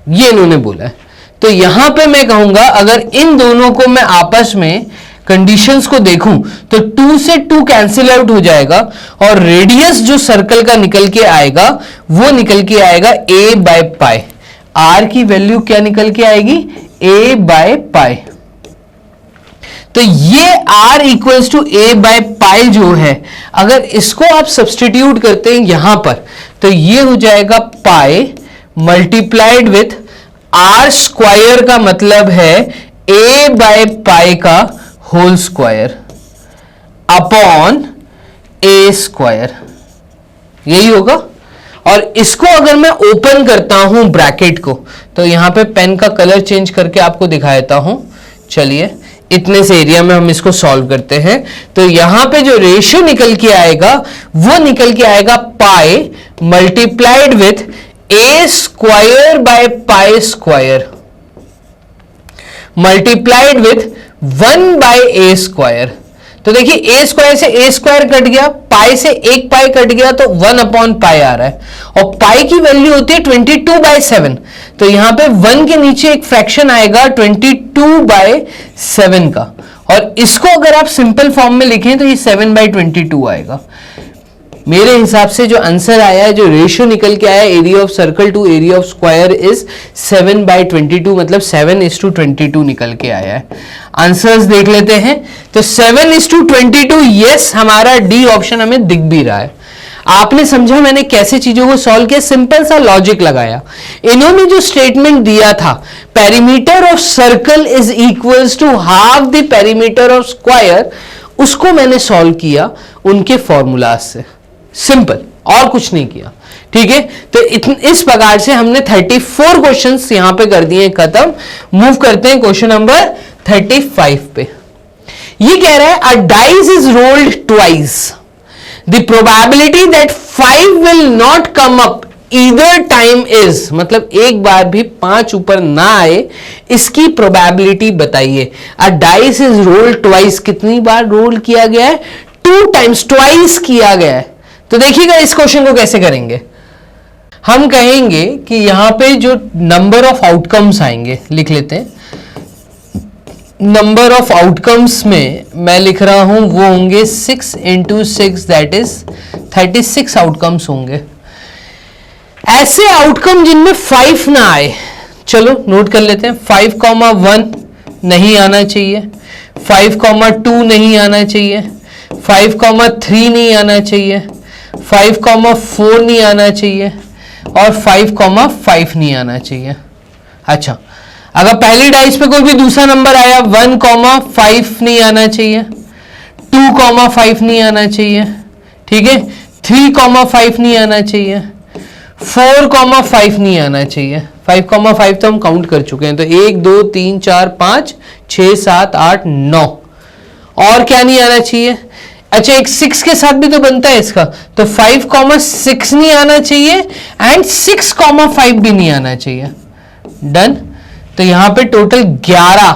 ये इन्होंने बोला है। तो यहां पे मैं कहूंगा अगर इन दोनों को मैं आपस में कंडीशंस को देखूं तो 2 से 2 कैंसिल आउट हो जाएगा और रेडियस जो सर्कल का निकल के आएगा वो निकल के आएगा a बाय पाई, r की वैल्यू क्या निकल के आएगी, a बाय पाई। तो ये r equals to a by pi जो है, अगर इसको आप सब्सटीट्यूट करते हैं यहां पर तो ये हो जाएगा pi multiplied with r square का मतलब है a बाय पाई का whole square upon a square, यही होगा। और इसको अगर मैं ओपन करता हूं ब्रैकेट को, तो यहां पे पेन का कलर चेंज करके आपको दिखा देता हूं। चलिए इतने से एरिया में हम इसको सॉल्व करते हैं, तो यहां पे जो रेशियो निकल के आएगा वो निकल के आएगा pi multiplied with a square by pi square multiplied with 1 by a square. तो देखिए a स्क्वायर से a स्क्वायर कट गया, पाई से एक पाई कट गया, तो 1 अपॉन पाई आ रहा है, और पाई की वैल्यू होती है 22 बाय 7, तो यहां पे 1 के नीचे एक फ्रैक्शन आएगा 22 बाय 7 का, और इसको अगर आप सिंपल फॉर्म में लिखें तो ये 7 बाय 22 आएगा। मेरे हिसाब से जो आंसर आया है, जो रेशियो निकल के आया area of circle to area of square is 7 by 22, मतलब 7:22 निकल के आया है। आंसर्स देख लेते हैं, तो 7:22, यस, हमारा डी ऑप्शन हमें दिख भी रहा है। आपने समझा मैंने कैसे चीजों को सॉल्व किया, सिंपल सा लॉजिक लगाया। इन्होंने जो स्टेटमेंट दिया था perimeter of circle is equals to half the perimeter of square, उसको मैंने सॉल्व किया उनके फॉर्मूलाज से, सिंपल, और कुछ नहीं किया। ठीक है, तो इस प्रकार से हमने 34 क्वेश्चंस यहां पे कर दिए खत्म। मूव करते हैं क्वेश्चन नंबर 35 पे। ये कह रहा है अ dice is rolled twice, the probability that 5 will not come up either time is, मतलब एक बार भी 5 ऊपर ना आए, इसकी प्रोबेबिलिटी बताइए। अ डाइस इज रोल्ड ट्वाइस, कितनी बार रोल किया गया है, 2 टाइम्स ट्वाइस किया गया है। तो देखिएगा इस क्वेश्चन को कैसे करेंगे। हम कहेंगे कि यहां पे जो नंबर ऑफ आउटकम्स आएंगे, लिख लेते हैं, नंबर ऑफ आउटकम्स में मैं लिख रहा हूं वो होंगे 6 × 6 दैट इज 36 आउटकम्स होंगे। ऐसे आउटकम जिनमें 5 ना आए, चलो नोट कर लेते हैं। 5,1 नहीं आना चाहिए, 5,2 नहीं आना चाहिए, 5,3 नहीं आना चाहिए, 5,4 नहीं आना चाहिए और 5,5 नहीं आना चाहिए। अच्छा, अगर पहली डाइस पे कोई भी दूसरा नंबर आया, 1,5 नहीं आना चाहिए, 2,5 नहीं आना चाहिए, ठीक है, 3,5 नहीं आना चाहिए, 4,5 नहीं आना चाहिए। 5,5 तो हम काउंट कर चुके हैं, तो 1 2 3 4 5 6 7 8 9। और क्या नहीं आना चाहिए? अच्छा, एक 6 के साथ भी तो बनता है इसका, तो 5,6 नहीं आना चाहिए एंड 6,5 भी नहीं आना चाहिए। डन। तो यहां पे टोटल 11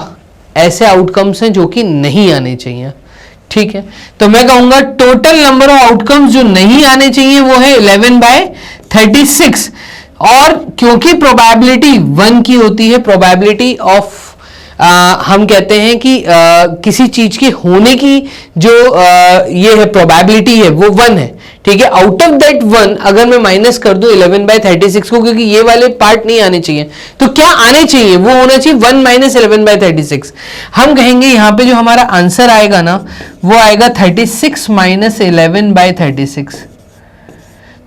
ऐसे आउटकम्स हैं जो कि नहीं आने चाहिए। ठीक है, तो मैं कहूंगा टोटल नंबर ऑफ आउटकम्स जो नहीं आने चाहिए वो है 11/36। और क्योंकि प्रोबेबिलिटी 1 की होती है, प्रोबेबिलिटी ऑफ हम कहते हैं कि किसी चीज की होने की जो ये है प्रोबेबिलिटी है वो 1 है। ठीक है, आउट ऑफ दैट 1 अगर मैं माइनस कर दूं 11/36 को, क्योंकि ये वाले पार्ट नहीं आने चाहिए, तो क्या आने चाहिए? वो होना चाहिए 1 - 11/36। हम कहेंगे यहां पे जो हमारा आंसर आएगा ना वो आएगा 36 - 11/36।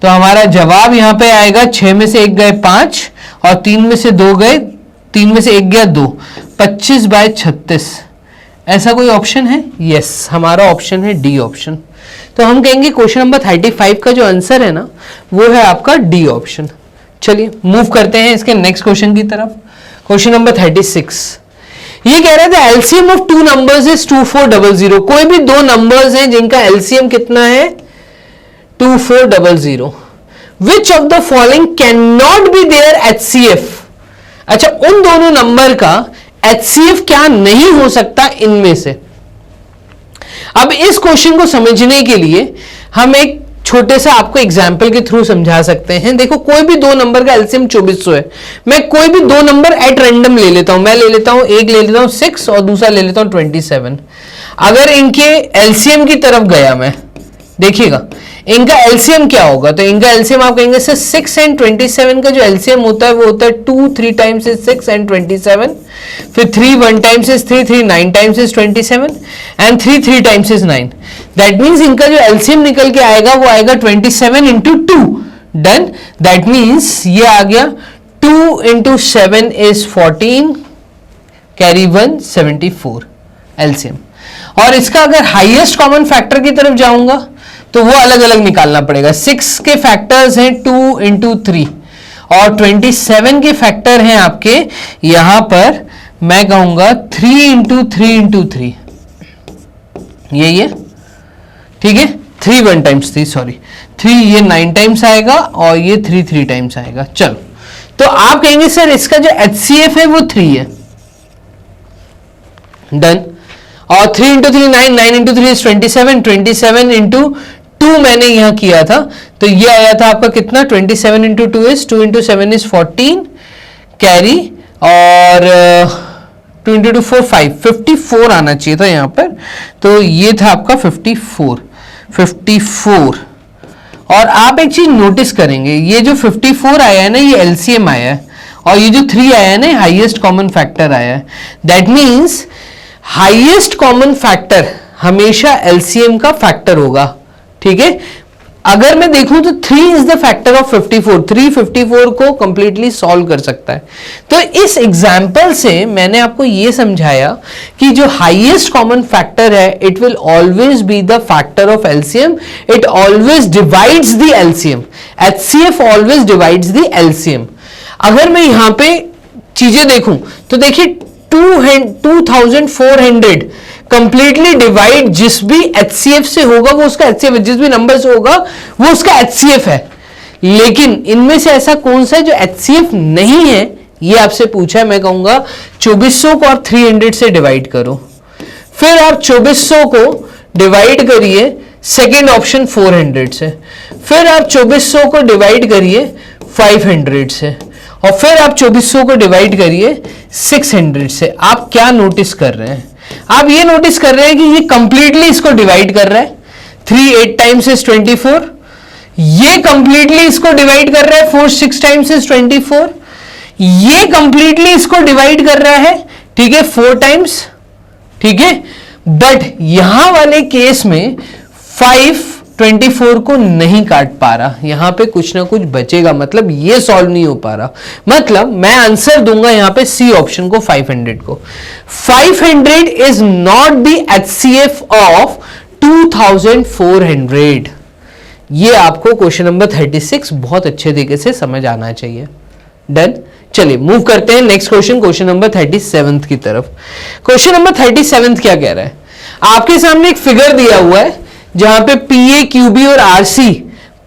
तो हमारा जवाब यहां पे आएगा 6 में से 1 गए 5 और 3 में से 2 गए, 3 में से 1 गया 2, 25/36। ऐसा कोई ऑप्शन है? यस, हमारा ऑप्शन है डी ऑप्शन। तो हम कहेंगे क्वेश्चन नंबर 35 का जो आंसर है ना वो है आपका डी ऑप्शन। चलिए मूव करते हैं इसके नेक्स्ट क्वेश्चन की तरफ। क्वेश्चन नंबर 36 ये कह रहे थे एलसीएम ऑफ 2 नंबर्स इज 2400। कोई भी 2 नंबर्स हैं जिनका एलसीएम कितना है? 2400। Which of the following can not be their HCF. अच्छा, उन दोनों नंबर का एचसीएफ क्या नहीं हो सकता इनमें से? अब इस क्वेश्चन को समझने के लिए हम एक छोटे सा आपको एग्जाम्पल के थ्रू समझा सकते हैं। देखो, कोई भी 2 नंबर का एलसीएम 2400 है। मैं कोई भी 2 नंबर एट रैंडम ले लेता हूं। मैं ले लेता हूं, एक ले लेता हूं 6 और दूसरा ले लेता हूं 27। अगर इनके एलसीएम की तरफ गया मैं, देखिएगा इनका एलसीएम क्या होगा। तो इनका एलसीएम आप कहेंगे सर 6 और 27 का जो एलसीएम होता है वो होता है 2 3 टाइम्स इज 6 एंड 27, फिर 3 1 times is 3 3 9 times is 27 and 3 3 times is 9। That means इनका जो एलसीएम निकल के आएगा वो आएगा 27 × 2। डन। दैट मीन्स ये आ गया 2 × 7 इज 14, कैरी 1 74 एलसीएम। और इसका अगर हाईएस्ट कॉमन फैक्टर की तरफ जाऊंगा तो वो अलग अलग निकालना पड़ेगा। 6 के फैक्टर्स हैं 2 × 3 और 27 के फैक्टर हैं आपके यहां पर मैं कहूंगा 3 × 3 × 3। यही है, ठीक है, 3 1 टाइम्स 3, सॉरी 3 ये 9 टाइम्स आएगा और ये 3 3 टाइम्स आएगा। चलो, तो आप कहेंगे सर इसका जो एचसीएफ है वो 3 है। डन। और 3 × 3 9, 9 × 3 इज 27, 27 × 2 मैंने यहां किया था, तो ये आया था आपका कितना? 27 × 2 इज 2 × 7 इज 14, कैरी, और 2 × 2 4 5, 54 आना चाहिए था यहां पर। तो ये था आपका 54। और आप एक चीज नोटिस करेंगे, ये जो 54 आया है ना ये एलसीएम आया है, और ये जो 3 आया है ना हाईएस्ट कॉमन फैक्टर आया है। That means highest common factor हमेशा एलसीएम का फैक्टर होगा। ठीक है, अगर मैं देखूं तो 3 इज द फैक्टर ऑफ 54। 3 54 को कंप्लीटली सॉल्व कर सकता है। तो इस एग्जाम्पल से मैंने आपको यह समझाया कि जो हाईएस्ट कॉमन फैक्टर है it will always be the factor of LCM. It always divides the LCM. HCF always divides the LCM. अगर मैं यहां पे चीजें देखूं तो देखिए 2400 कंप्लीटली डिवाइड जिस भी एचसीएफ से होगा वो उसका एचसीएफ है, जिस भी नंबर से होगा वो उसका एचसीएफ है। लेकिन इनमें से ऐसा कौन सा है जो एचसीएफ नहीं है, ये आपसे पूछा है। मैं कहूंगा 2400 को आप 300 से डिवाइड करो, फिर आप 2400 को डिवाइड करिए सेकेंड ऑप्शन 400 से, फिर आप 2400 को डिवाइड करिए 500 से, और फिर आप 2400 को डिवाइड करिए 600 से। आप क्या नोटिस कर रहे हैं? आप ये नोटिस कर रहे हैं कि ये कंप्लीटली इसको डिवाइड कर रहा है, 3 8 टाइम्स इज 24, ये कंप्लीटली इसको डिवाइड कर रहा है, 4 6 टाइम्स इज 24, ये कंप्लीटली इसको डिवाइड कर रहा है, ठीक है, 4 टाइम्स, ठीक है। बट यहां वाले केस में 5 24 को नहीं काट पा रहा, यहां पे कुछ ना कुछ बचेगा, मतलब ये सॉल्व नहीं हो पा रहा। मतलब मैं आंसर दूंगा यहां पे सी ऑप्शन को, 500 को। 500 is not the HCF of 2400। ये आपको क्वेश्चन नंबर 36 बहुत अच्छे तरीके से समझ आना चाहिए। डन। चलिए मूव करते हैं नेक्स्ट क्वेश्चन, क्वेश्चन नंबर 37 की तरफ। क्वेश्चन नंबर 37 क्या कह रहा है? आपके सामने एक फिगर दिया हुआ है जहां पे PA, QB और RC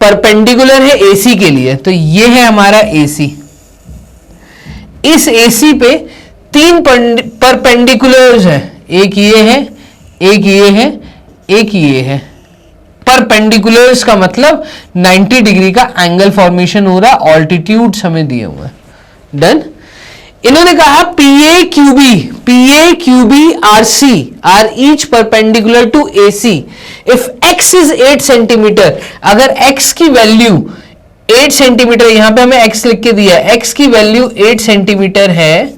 परपेंडिकुलर है AC के लिए। तो ये है हमारा AC। इस AC पे 3 परपेंडिकुलर्स है, एक ये है, एक ये है, एक ये है। परपेंडिकुलर्स का मतलब 90 डिग्री का एंगल फॉर्मेशन हो रहा है, ऑल्टीट्यूड्स हमें दिए हुए हैं। डन। इन्होंने कहा PA, QB, RC are each perpendicular to AC इफ x इज 8 सेंटीमीटर। अगर x की वैल्यू 8 सेंटीमीटर, यहां पे हमें x लिख के दिया है, x की वैल्यू 8 सेंटीमीटर है,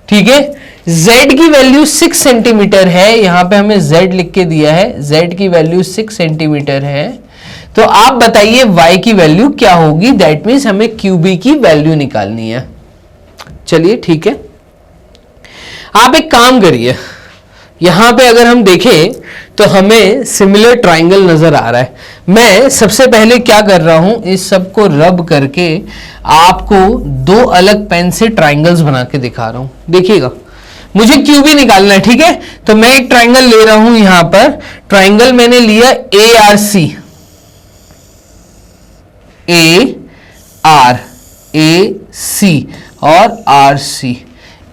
ठीक है। z की वैल्यू 6 सेंटीमीटर है, यहां पे हमें z लिख के दिया है, z की वैल्यू 6 सेंटीमीटर है। तो आप बताइए y की वैल्यू क्या होगी? दैट मीन्स हमें QB की वैल्यू निकालनी है। चलिए ठीक है, आप एक काम करिए, यहां पे अगर हम देखें तो हमें सिमिलर ट्राइंगल नजर आ रहा है। मैं सबसे पहले क्या कर रहा हूं, इस सब को रब करके आपको 2 अलग पेन से ट्राइंगल्स बना के दिखा रहा हूं। देखिएगा, मुझे QB निकालना है, ठीक है। तो मैं एक ट्राइंगल ले रहा हूं, यहां पर ट्राइंगल मैंने लिया ARC, AC और RC,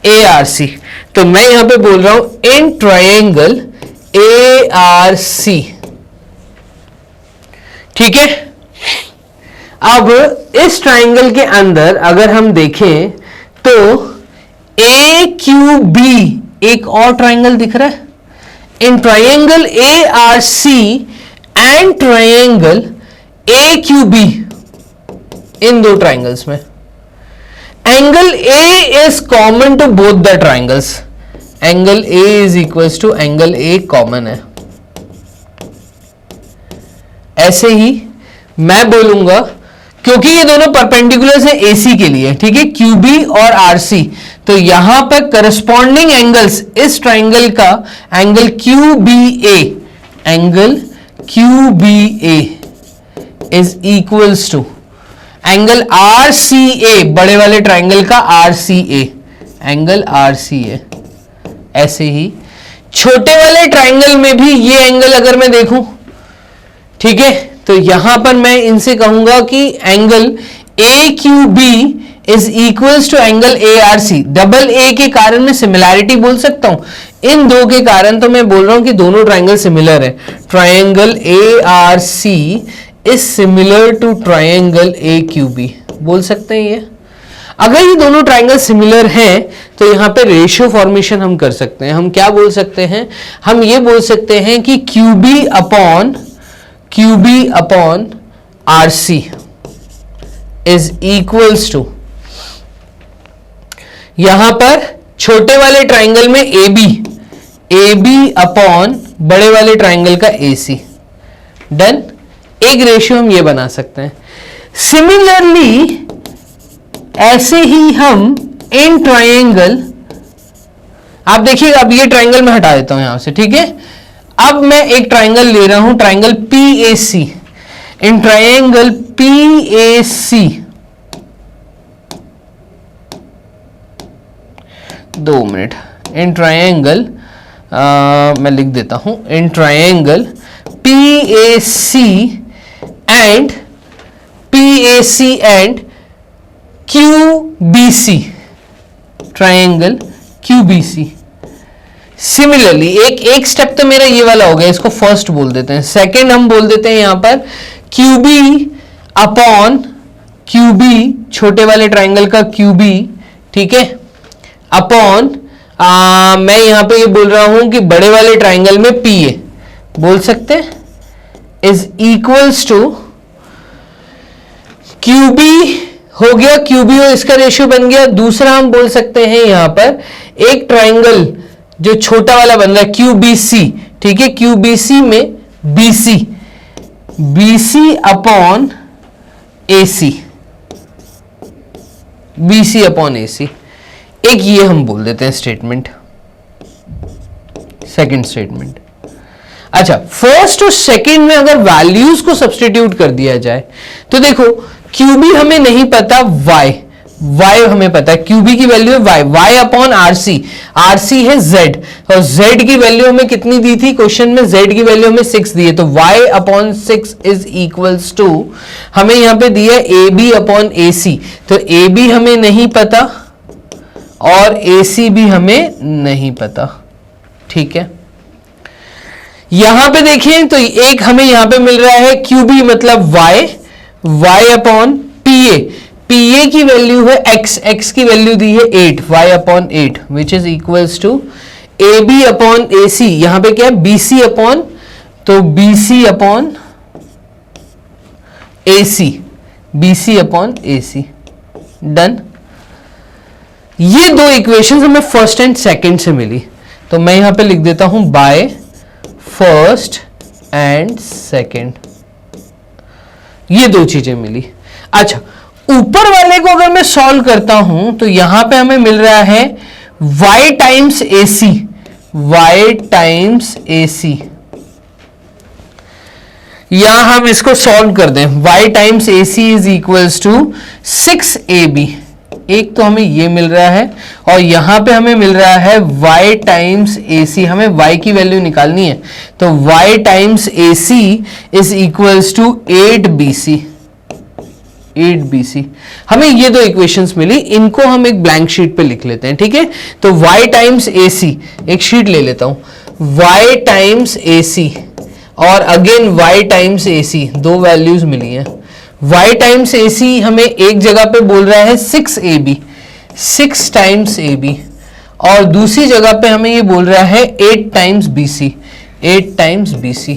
ARC। तो मैं यहां पे बोल रहा हूं इन ट्रायंगल ARC, ठीक है। अब इस ट्रायंगल के अंदर अगर हम देखें तो AQB एक और ट्रायंगल दिख रहा है। इन triangle ARC and triangle AQB, इन 2 ट्रायंगल्स में angle A is common to both the triangles. Angle A is equals to angle A common है। ऐसे ही मैं बोलूंगा, क्योंकि ये दोनों परपेंडिकुलर्स हैं AC के लिए, ठीक है, QB और RC। तो यहां पर करस्पॉन्डिंग एंगल्स इस ट्राइंगल का angle QBA, angle QBA is equals to angle RCA, बड़े वाले ट्राइंगल का RCA, एंगल RCA। ऐसे ही छोटे वाले ट्राइंगल में भी ये एंगल अगर मैं देखूं, ठीक है, तो यहां पर मैं इनसे कहूंगा कि angle AQB is equals to angle ARC। Double A के कारण मैं सिमिलैरिटी बोल सकता हूं, इन 2 के कारण तो मैं बोल रहा हूं कि दोनों ट्राइंगल सिमिलर है। Triangle ARC is similar to triangle AQB, बोल सकते हैं ये। अगर ये दोनों ट्राइंगल सिमिलर हैं तो यहां पे रेशियो फॉर्मेशन हम कर सकते हैं। हम क्या बोल सकते हैं? हम ये बोल सकते हैं कि QB upon RC is equals to, यहां पर छोटे वाले ट्राइंगल में AB अपॉन बड़े वाले ट्राइंगल का AC। डन। एक रेशियो हम ये बना सकते हैं। सिमिलरली ऐसे ही हम इन ट्राइंगल, आप देखिएगा, अब ये ट्राइंगल मैं हटा देता हूं यहां से, ठीक है। अब मैं एक ट्राइंगल ले रहा हूं, triangle PAC। In triangle PAC 2 minute, in triangle मैं लिख देता हूं, in triangle PAC and QBC, triangle QBC। Similarly एक स्टेप तो मेरा ये वाला हो गया, इसको फर्स्ट बोल देते हैं। सेकंड हम बोल देते हैं यहां पर क्यूबी अपॉन क्यूबी, छोटे वाले ट्राइंगल का क्यूबी, ठीक है, अपॉन मैं यहां पे ये बोल रहा हूं कि बड़े वाले ट्राइंगल में पी ए बोल सकते हैं, इज इक्वल्स टू क्यूबी हो गया, क्यूबी और इसका रेशियो बन गया। दूसरा हम बोल सकते हैं यहां पर एक ट्राइंगल जो छोटा वाला बन रहा है क्यूबीसी, ठीक है, क्यूबीसी में BC, BC upon AC, BC upon AC, एक ये हम बोल देते हैं स्टेटमेंट, सेकंड स्टेटमेंट। अच्छा, फर्स्ट और सेकंड में अगर वैल्यूज को सब्स्टिट्यूट कर दिया जाए तो देखो क्यूबी हमें नहीं पता, वाई हमें पता है, क्यूबी की वैल्यू है वाई अपॉन आरसी, आरसी है जेड, और जेड की वैल्यू हमें कितनी दी थी क्वेश्चन में, जेड की वैल्यू हमें 6 दी है, तो y upon 6 is equals to हमें यहां पे दिया ए बी अपॉन ए सी, तो ए बी हमें नहीं पता और ए सी भी हमें नहीं पता, ठीक है। यहां पे देखिए तो एक हमें यहां पे मिल रहा है क्यूबी मतलब वाई अपॉन पीए, पीए की वैल्यू है एक्स की वैल्यू दी है 8, Y upon 8 which is equals to A B upon A C, यहां पे क्या है बीसी अपॉन, तो BC upon A C, BC upon A C, done. ये दो इक्वेशंस हमें फर्स्ट एंड सेकंड से मिली, तो मैं यहां पे लिख देता हूं बाय फर्स्ट एंड सेकंड, ये दो चीजें मिली। अच्छा, ऊपर वाले को अगर मैं सॉल्व करता हूं तो यहां पे हमें मिल रहा है y times A C, y times A C, यहां हम इसको सॉल्व कर दें, y times A C is equals to 6ab, एक तो हमें ये मिल रहा है और यहां पे हमें मिल रहा है y टाइम्स ए सी, हमें y की वैल्यू निकालनी है, तो y times A C is equals to 8bc, 8bc। हमें ये दो इक्वेशंस मिली, इनको हम एक ब्लैंक शीट पे लिख लेते हैं, ठीक है। तो y टाइम्स ए सी, एक शीट ले लेता हूं, y टाइम्स ए सी और अगेन y टाइम्स ए सी, दो वैल्यूज मिली हैं। y टाइम्स ए सी हमें एक जगह पे बोल रहा है 6ab, 6 टाइम्स ab, और दूसरी जगह पे हमें ये बोल रहा है 8 टाइम्स bc, 8 टाइम्स bc।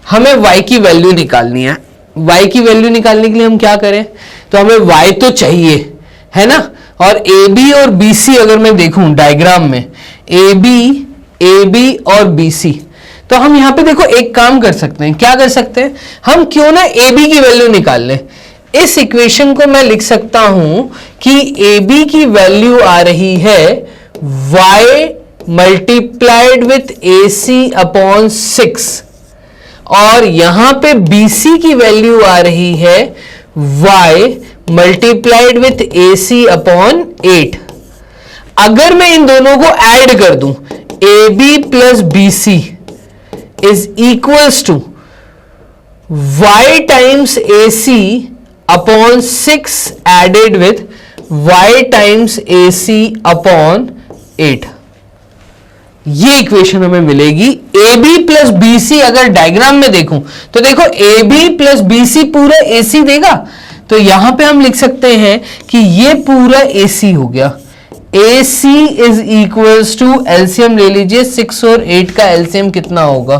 हमें y की वैल्यू निकालनी है, y की वैल्यू निकालने के लिए हम क्या करें, तो हमें y तो चाहिए है ना, और AB और BC अगर मैं देखूं डायग्राम में AB और BC, तो हम यहां पे देखो एक काम कर सकते हैं, क्या कर सकते हैं हम, क्यों ना AB की वैल्यू निकाल लें। इस इक्वेशन को मैं लिख सकता हूं कि AB की वैल्यू आ रही है y multiplied with AC upon 6, और यहां पे BC की वैल्यू आ रही है y multiplied with AC upon 8। अगर मैं इन दोनों को ऐड कर दूं, AB plus BC is equals to y times AC upon 6 added with y times AC upon 8, ये इक्वेशन हमें मिलेगी। AB प्लस BC अगर डायग्राम में देखूं तो देखो AB प्लस BC पूरा AC देगा, तो यहां पे हम लिख सकते हैं कि ये पूरा AC हो गया। AC is equals to, LCM ले लीजिए, 6 और 8 का एलसीएम कितना होगा,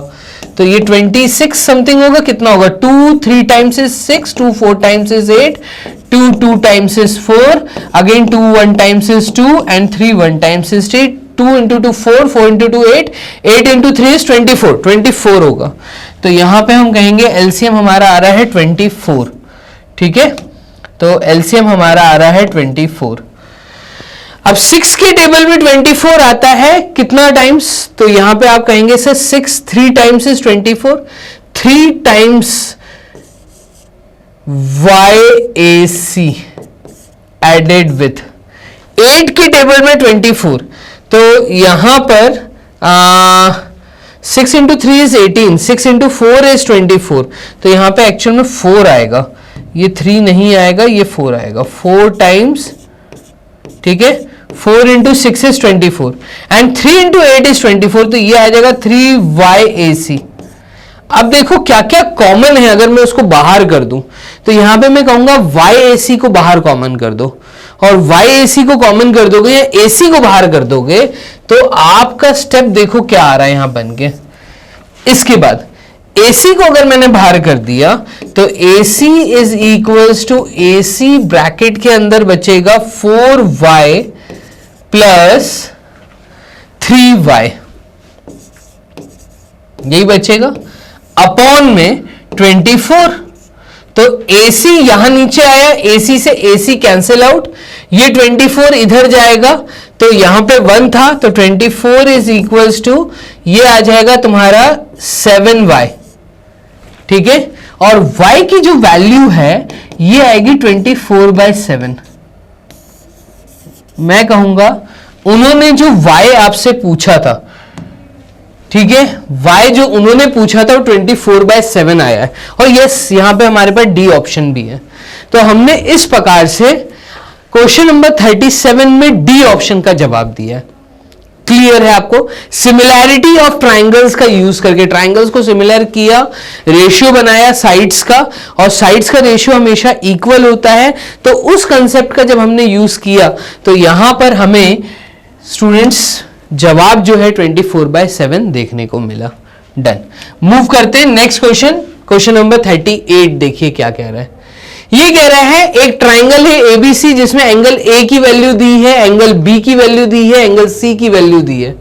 तो ये 26 समथिंग होगा, कितना होगा 2 3 times is 6, 2 4 times is 8, 2 2 times is 4, again 2 1 times is 2 and 3 1 times is 3, 2 into 2 4, 4 into 2 8, 8 into 3 is 24 होगा। तो यहां पे हम कहेंगे एलसीएम हमारा आ रहा है 24, ठीक है, तो एलसीएम हमारा आ रहा है 24। अब 6 के टेबल में 24 आता है कितना टाइम्स, तो यहां पे आप कहेंगे sir 6 3 times is 24, 3 times YAC added with 8 के टेबल में 24, तो यहां पर 6 इंटू 3 इज 18, 6 इंटू 4 इज 24, तो यहां पे एक्चुअल में 4 आएगा, ये 3 नहीं आएगा, ये 4 आएगा, 4 टाइम्स, ठीक है, 4 into 6 is 24 and 3 into 8 is 24, तो ये आ जाएगा 3YAC। अब देखो क्या क्या कॉमन है, अगर मैं उसको बाहर कर दूं तो यहां पे मैं कहूंगा YAC को बाहर कॉमन कर दो, और YAC को कॉमन कर दोगे या AC को बाहर कर दोगे तो आपका स्टेप देखो क्या आ रहा है यहां बन के। इसके बाद AC को अगर मैंने बाहर कर दिया तो AC is equals to AC bracket के अंदर बचेगा 4Y प्लस 3Y, यही बचेगा, अपॉन में 24। तो AC यहां नीचे आया, AC से AC कैंसिल आउट, ये 24 इधर जाएगा तो यहां पे 1 था तो 24 इज इक्वल्स टू ये आ जाएगा तुम्हारा 7Y, ठीक है। और Y की जो वैल्यू है ये आएगी 24/7। मैं कहूंगा उन्होंने जो Y आपसे पूछा था, ठीक है, Y जो उन्होंने पूछा था वो 24/7 आया है, और यस यहां पे हमारे पास D ऑप्शन भी है। तो हमने इस प्रकार से क्वेश्चन नंबर 37 में D ऑप्शन का जवाब दिया है। क्लियर है आपको? सिमिलैरिटी ऑफ ट्राइंगल्स का यूज करके ट्राइंगल्स को सिमिलर किया, रेशियो बनाया साइड्स का, और साइड्स का रेशियो हमेशा इक्वल होता है, तो उस कंसेप्ट का जब हमने यूज किया तो यहां पर हमें स्टूडेंट्स जवाब जो है 24/7 देखने को मिला। डन। मूव करते हैं नेक्स्ट क्वेश्चन, क्वेश्चन नंबर 38। देखिए क्या कह रहा है। ये कह रहा है एक ट्राइंगल है ABC जिसमें एंगल A की वैल्यू दी है, एंगल B की वैल्यू दी है, एंगल C की वैल्यू दी है,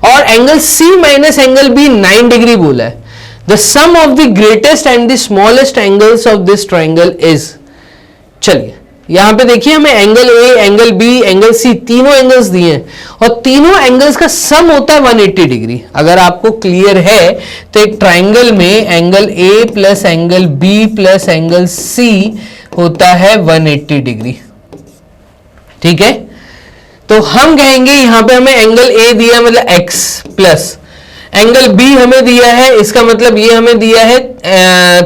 और angle C minus angle B 9 degree बोला है। The sum of the greatest and the smallest angles of this triangle is. चलिए यहां पे देखिए हमें angle A, angle B, angle C तीनों एंगल्स दिए हैं, और तीनों एंगल्स का सम होता है 180 डिग्री। अगर आपको क्लियर है तो एक ट्राइंगल में angle A plus angle B plus angle C होता है 180 डिग्री, ठीक है। तो हम कहेंगे यहां पे हमें एंगल A दिया मतलब x प्लस एंगल B हमें दिया है, इसका मतलब ये हमें दिया है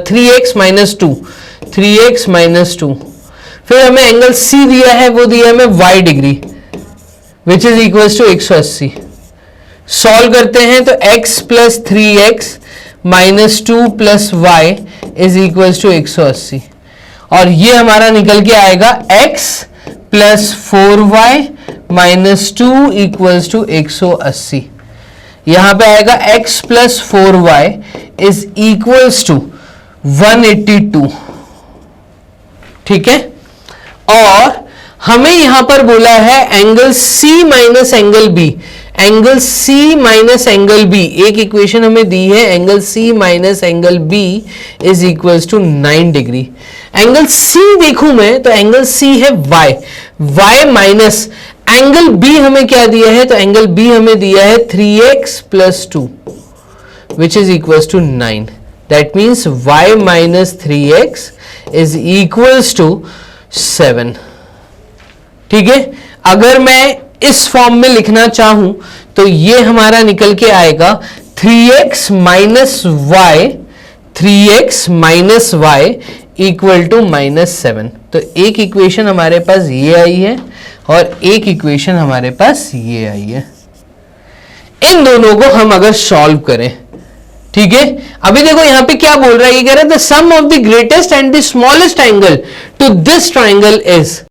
3x माइनस 2, 3x माइनस 2। फिर हमें एंगल C दिया है, वो दिया हमें y degree which is equals to 180। Solve करते हैं तो x plus 3x minus 2 plus y is equals to 180, और ये हमारा निकल के आएगा x plus 4y minus 2 equals to 180। यहां पे आएगा x plus 4y is equals to 182, ठीक है। और हमें यहां पर बोला है angle C minus angle B, angle C minus angle B, एक इक्वेशन हमें दी है angle C minus angle B is equals to 9 degree. Angle C देखूं मैं तो एंगल C है y माइनस एंगल B हमें क्या दिया है, तो एंगल B हमें दिया है 3x plus 2 which is equals to 9। That means y minus 3x is equals to 7, ठीक है। अगर मैं इस फॉर्म में लिखना चाहूं तो ये हमारा निकल के आएगा 3x minus y, 3x minus y equal to -7। तो एक इक्वेशन हमारे पास ये आई है और एक इक्वेशन हमारे पास ये आई है। इन दोनों को हम अगर सॉल्व करें, ठीक है। अभी देखो यहां पे क्या बोल रहा है, ये कह रहा है the sum of the greatest and the smallest angle to this triangle is.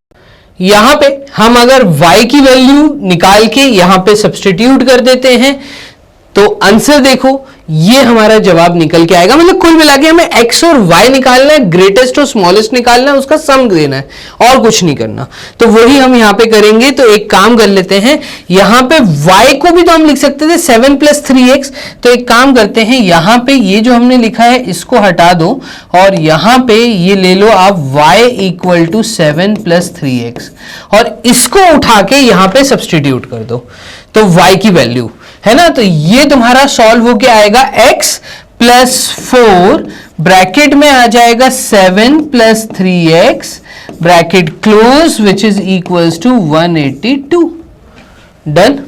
यहां पे हम अगर y की वैल्यू निकाल के यहां पे सब्स्टिट्यूट कर देते हैं तो आंसर देखो ये हमारा जवाब निकल के आएगा। मतलब कुल मिला के हमें x और y निकालना है, ग्रेटेस्ट और स्मॉलेस्ट निकालना है, उसका सम देना है और कुछ नहीं करना। तो वही हम यहां पे करेंगे। तो एक काम कर लेते हैं, यहां पे y को भी तो हम लिख सकते थे 7 प्लस 3x। तो एक काम करते हैं, यहां पे ये जो हमने लिखा है इसको हटा दो और यहां पे ये ले लो आप y equal to 7 plus 3x और इसको उठा के यहां पे सब्सटीट्यूट कर दो तो y की वैल्यू है ना। तो ये तुम्हारा सॉल्व होके आएगा x प्लस 4 ब्रैकेट में आ जाएगा 7 plus 3x bracket close which is equals to 182। Done.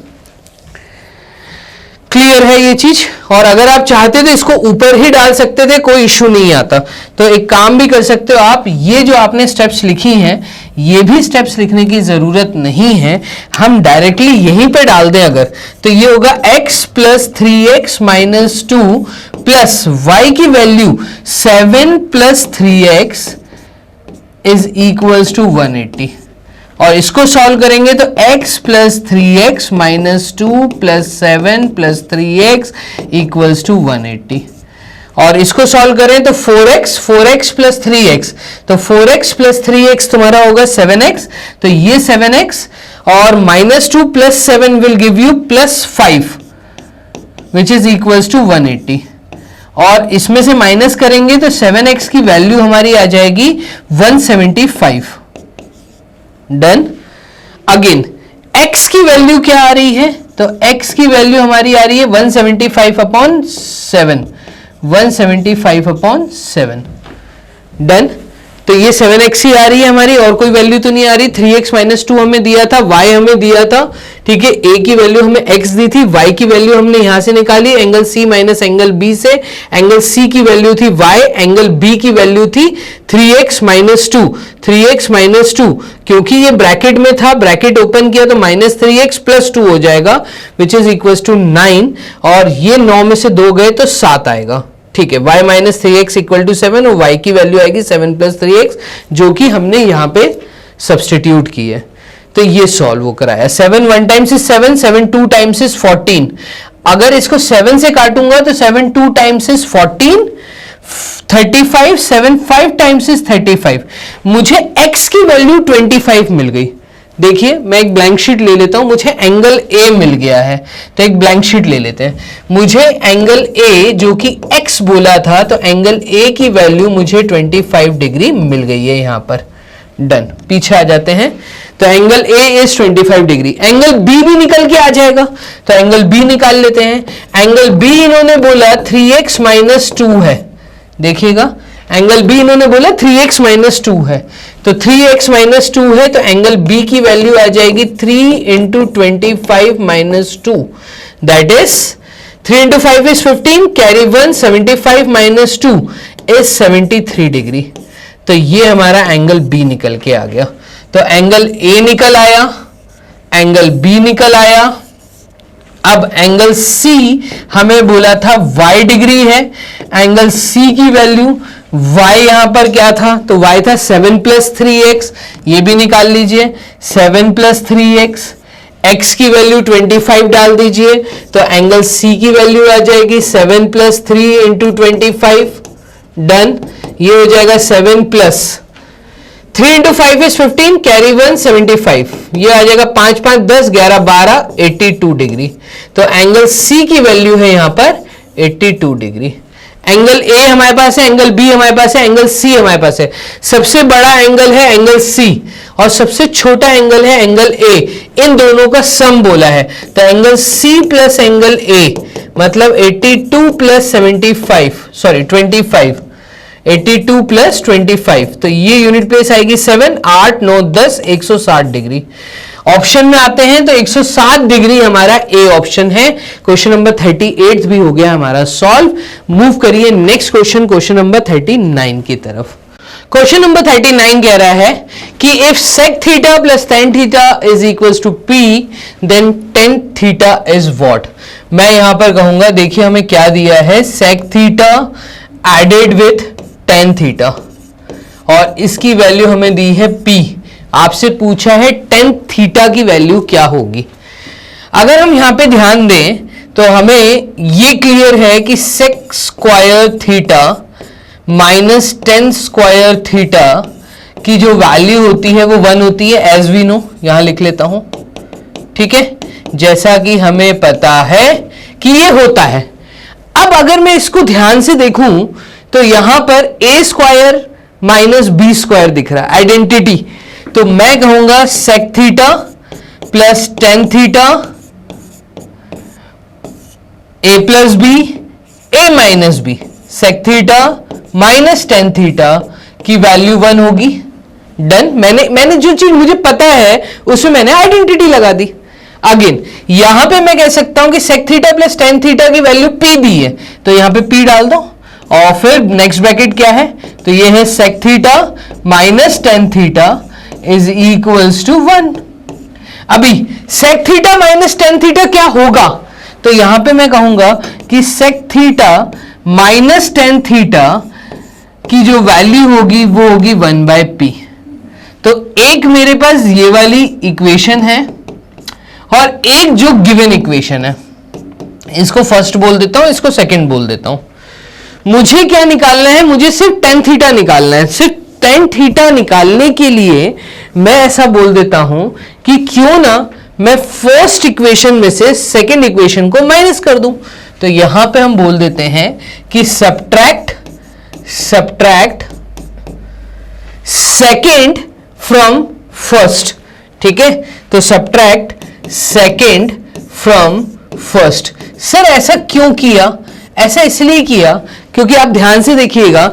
Clear है ये चीज? और अगर आप चाहते तो इसको ऊपर ही डाल सकते थे, कोई इश्यू नहीं आता। तो एक काम भी कर सकते हो आप, ये जो आपने स्टेप्स लिखी हैं ये भी स्टेप्स लिखने की जरूरत नहीं है, हम डायरेक्टली यहीं पे डाल दें अगर, तो ये होगा x plus 3x minus 2 plus y की value 7 plus 3x is equals to 180। और इसको सॉल्व करेंगे तो x plus 3x minus 2 plus 7 plus 3x equals to 180। और इसको सॉल्व करें तो 4x प्लस 3x, तो 4x प्लस 3x तुम्हारा होगा 7x, तो ये 7x और minus 2 plus 7 will give you plus 5 which is equals to 180। और इसमें से माइनस करेंगे तो 7x की वैल्यू हमारी आ जाएगी 175। डन। अगेन x की वैल्यू क्या आ रही है, तो x की वैल्यू हमारी आ रही है 175 अपॉन 7, 175 अपॉन 7। डन। तो ये 7x ही आ रही है हमारी, और कोई वैल्यू तो नहीं आ रही। 3x माइनस 2 हमें दिया था, y हमें दिया था, ठीक है, a की वैल्यू हमें x दी थी, y की वैल्यू हमने यहां से निकाली angle c minus angle b से। एंगल c की वैल्यू थी y, एंगल b की वैल्यू थी 3x माइनस 2, 3x माइनस 2, क्योंकि ये ब्रैकेट में था, ब्रैकेट ओपन किया तो माइनस 3x प्लस 2 हो जाएगा विच इज इक्वल टू 9, और ये 9 में से 2 गए तो 7 आएगा, ठीक है। y minus 3x equal to 7 और y की वैल्यू आएगी 7 प्लस 3x, जो कि हमने यहां पे सब्सटीट्यूट की है। तो ये सॉल्व वो कराया। 7 1 टाइम्स इज 7, 7 2 टाइम्स इज 14। अगर इसको 7 से काटूंगा तो 7 2 टाइम्स इज 14, 35, 7 5 टाइम्स इज 35। मुझे x की वैल्यू 25 मिल गई। देखिए मैं एक ब्लैंक शीट ले लेता हूं, मुझे एंगल A मिल गया है, तो एक ब्लैंक शीट ले लेते हैं। मुझे एंगल A जो कि x बोला था, तो एंगल A की वैल्यू मुझे 25 डिग्री मिल गई है यहां पर। डन। पीछे आ जाते हैं, तो angle A is 25 degree. Angle B भी निकल के आ जाएगा, तो एंगल B निकाल लेते हैं। एंगल B इन्होंने बोला 3x माइनस 2 है, देखिएगा एंगल B इन्होंने बोला 3x माइनस 2 है, तो 3x माइनस 2 है, तो एंगल B की वैल्यू आ जाएगी 3 into 25 minus 2, that is 3 into 5 is 15, carry 1, 75 minus 2 is 73 degree. तो ये हमारा एंगल B निकल के आ गया। तो एंगल A निकल आया, एंगल B निकल आया। अब एंगल C हमें बोला था y डिग्री है, एंगल C की वैल्यू y यहां पर क्या था, तो y था 7 प्लस 3x, ये भी निकाल लीजिए 7 प्लस 3x, x की वैल्यू 25 डाल दीजिए, तो एंगल C की वैल्यू आ जाएगी 7 प्लस 3 इंटू 25। डन। ये हो जाएगा 7 प्लस 3 इंटू 5 इज 15, कैरी 1, 75, ये आ जाएगा 5 5 10 11 12 82 डिग्री। तो एंगल C की वैल्यू है यहां पर 82 डिग्री। एंगल A हमारे पास है, एंगल B हमारे पास है, एंगल C हमारे पास है। सबसे बड़ा एंगल है एंगल C और सबसे छोटा एंगल है एंगल A, इन दोनों का सम बोला है, तो angle C plus angle A मतलब 82 प्लस 75, सॉरी 25, 82 प्लस 25, तो ये यूनिट प्लेस आएगी 7, 8 9 10 160 डिग्री। ऑप्शन में आते हैं तो 160 डिग्री हमारा ए ऑप्शन है। क्वेश्चन नंबर 38 भी हो गया हमारा सॉल्व। मूव करिए नेक्स्ट क्वेश्चन, क्वेश्चन नंबर 39 की तरफ। क्वेश्चन नंबर 39 कह रहा है कि if sec theta plus tan theta is equals to p then tan theta is what. मैं यहां पर कहूंगा, देखिए हमें क्या दिया है, sec theta added with tan theta और इसकी वैल्यू हमें दी है p। आपसे पूछा है tan थीटा की वैल्यू क्या होगी। अगर हम यहां पे ध्यान दें तो हमें ये क्लियर है कि sec square theta minus tan square theta की जो वैल्यू होती है वो 1 होती है, एज वी नो। यहां लिख लेता हूं, ठीक है, जैसा कि हमें पता है कि ये होता है। अब अगर मैं इसको ध्यान से देखूं तो यहां पर a square minus B square दिख रहा है, आइडेंटिटी। तो मैं कहूंगा sec theta plus tan theta a plus B a minus B, sec theta minus tan theta की वैल्यू 1 होगी। डन। मैंने जो चीज मुझे पता है उसमें मैंने आइडेंटिटी लगा दी। अगेन यहां पे मैं कह सकता हूं कि sec theta plus tan theta की वैल्यू p दी है, तो यहां पे p डाल दो और फिर नेक्स्ट ब्रैकेट क्या है, तो ये है sec theta minus tan theta is equals to 1। अभी sec theta minus tan theta क्या होगा, तो यहां पे मैं कहूंगा कि sec theta minus tan theta की जो वैल्यू होगी वो होगी 1/p। तो एक मेरे पास ये वाली इक्वेशन है और एक जो गिवन इक्वेशन है, इसको फर्स्ट बोल देता हूं, इसको सेकंड बोल देता हूं। मुझे क्या निकालना है, मुझे सिर्फ tan थीटा निकालना है। सिर्फ tan थीटा निकालने के लिए मैं ऐसा बोल देता हूं कि क्यों ना मैं फर्स्ट इक्वेशन में से सेकंड इक्वेशन को माइनस कर दूं। तो यहां पे हम बोल देते हैं कि सब्ट्रैक्ट सेकंड फ्रॉम फर्स्ट। ठीक है, तो subtract second from first. Sir ऐसा क्यों किया, ऐसा इसलिए किया क्योंकि आप ध्यान से देखिएगा,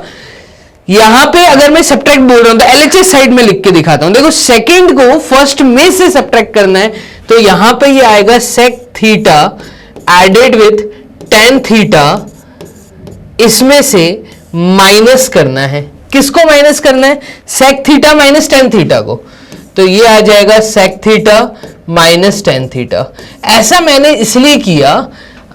यहां पे अगर मैं सब्ट्रैक्ट बोल रहा हूं तो एलएचएस साइड में लिख के दिखाता हूं। देखो सेकंड को फर्स्ट में से सब्ट्रैक्ट करना है, तो यहां पे ये आएगा sec theta added with tan theta, इसमें से माइनस करना है। किसको माइनस करना है, sec theta minus tan theta को, तो ये आ जाएगा sec theta minus tan theta. ऐसा मैंने इसलिए किया,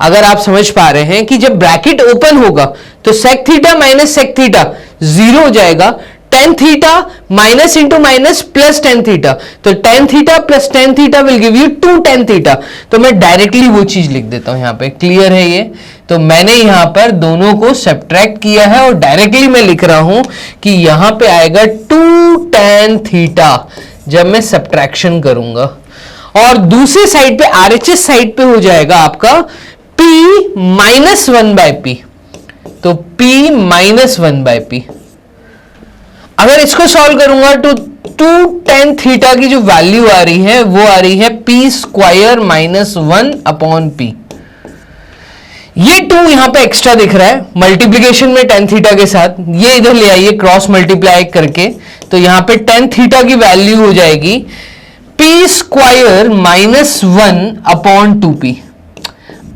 अगर आप समझ पा रहे हैं कि जब ब्रैकेट ओपन होगा तो sec theta minus sec theta zero हो जाएगा, tan theta minus into minus plus tan theta, तो tan theta plus tan theta will give you 2 tan theta. तो मैं डायरेक्टली वो चीज लिख देता हूं, यहां पे क्लियर है ये। तो मैंने यहां पर दोनों को सब्ट्रैक्ट किया है और डायरेक्टली मैं लिख रहा हूं कि यहां पे आएगा 2 tan थीटा जब मैं सब्ट्रैक्शन करूंगा, और दूसरी साइड पे आरएचएस साइड पे हो जाएगा आपका p माइनस 1/p, तो p माइनस 1/p। अगर इसको सॉल्व करूंगा तो 2 tan थीटा की जो वैल्यू आ रही है वो आ रही है p स्क्वायर माइनस 1/p। ये 2 यहां पे एक्स्ट्रा दिख रहा है मल्टीप्लीकेशन में tan थीटा के साथ, ये इधर ले आइए क्रॉस मल्टीप्लाई करके, तो यहां पे tan थीटा की वैल्यू हो जाएगी p स्क्वायर माइनस 1/2p।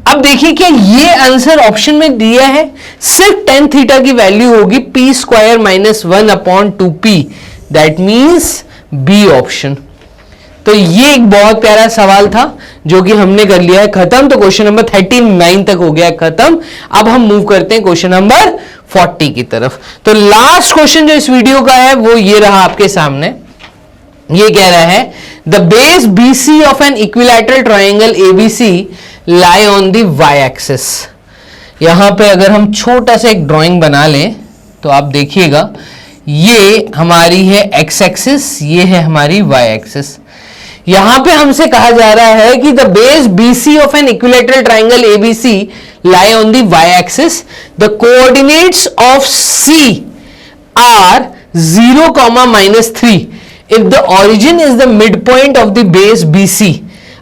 अब देखिए क्या ये आंसर ऑप्शन में दिया है, सिर्फ tan थीटा की वैल्यू होगी p square minus 1/2p, that means B option. तो ये एक बहुत प्यारा सवाल था जो कि हमने कर लिया है खत्म। तो क्वेश्चन नंबर 39 तक हो गया खत्म। अब हम मूव करते हैं क्वेश्चन नंबर 40 की तरफ। तो लास्ट क्वेश्चन जो इस वीडियो का है वो ये रहा आपके सामने। ये कह रहा है the base BC of an equilateral triangle ABC lie on the y axis. यहां पे अगर हम छोटा सा एक ड्राइंग बना लें तो आप देखिएगा, ये हमारी है x एक्सिस, ये है हमारी y एक्सिस। यहां पे हमसे कहा जा रहा है कि the base BC of an equilateral triangle ABC lie on the y axis, the coordinates of C are 0, -3 if the origin is the midpoint of the base BC।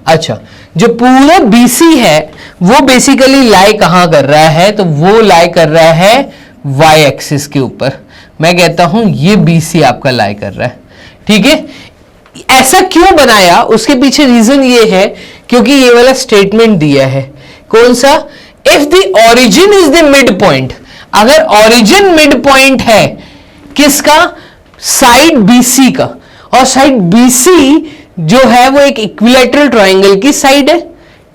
अच्छा, जो पूरा BC है वो बेसिकली लाई कहां कर रहा है, तो वो लाई कर रहा है y एक्सिस के ऊपर। मैं कहता हूं ये BC आपका लाई कर रहा है। ठीक है, ऐसा क्यों बनाया, उसके पीछे रीजन ये है क्योंकि ये वाला स्टेटमेंट दिया है। कौन सा, if the origin is the mid point. अगर ओरिजिन मिड पॉइंट है किसका, साइड BC का, और साइड BC जो है वो एक इक्विलैटरल ट्रायंगल की साइड है।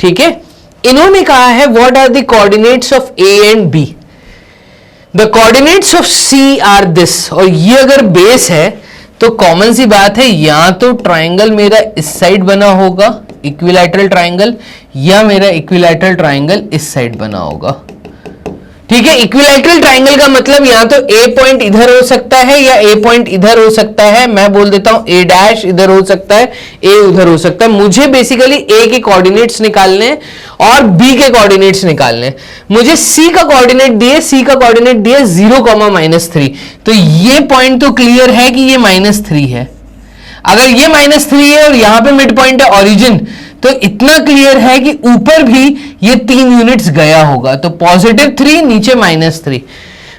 ठीक है, इन्होंने कहा है what are the coordinates of A and B। The coordinates of C are this, और ये अगर बेस है तो कॉमन सी बात है, या तो ट्रायंगल मेरा इस साइड बना होगा इक्विलैटरल ट्रायंगल, या मेरा इक्विलैटरल ट्रायंगल इस साइड बना होगा। ठीक है, इक्विलैटरल ट्रायंगल का मतलब या तो A पॉइंट इधर हो सकता है या A पॉइंट इधर हो सकता है। मैं बोल देता हूं A डैश इधर हो सकता है, A उधर हो सकता है। मुझे बेसिकली A के कोऑर्डिनेट्स निकालने हैं और B के कोऑर्डिनेट्स निकालने हैं। मुझे C का कोऑर्डिनेट दिए, C का कोऑर्डिनेट दिए 0, -3। तो ये पॉइंट तो क्लियर है कि ये -3 है। अगर ये -3 है और यहां पे मिड पॉइंट है ओरिजिन, तो इतना क्लियर है कि ऊपर भी ये 3 यूनिट्स गया होगा, तो +3 नीचे -3।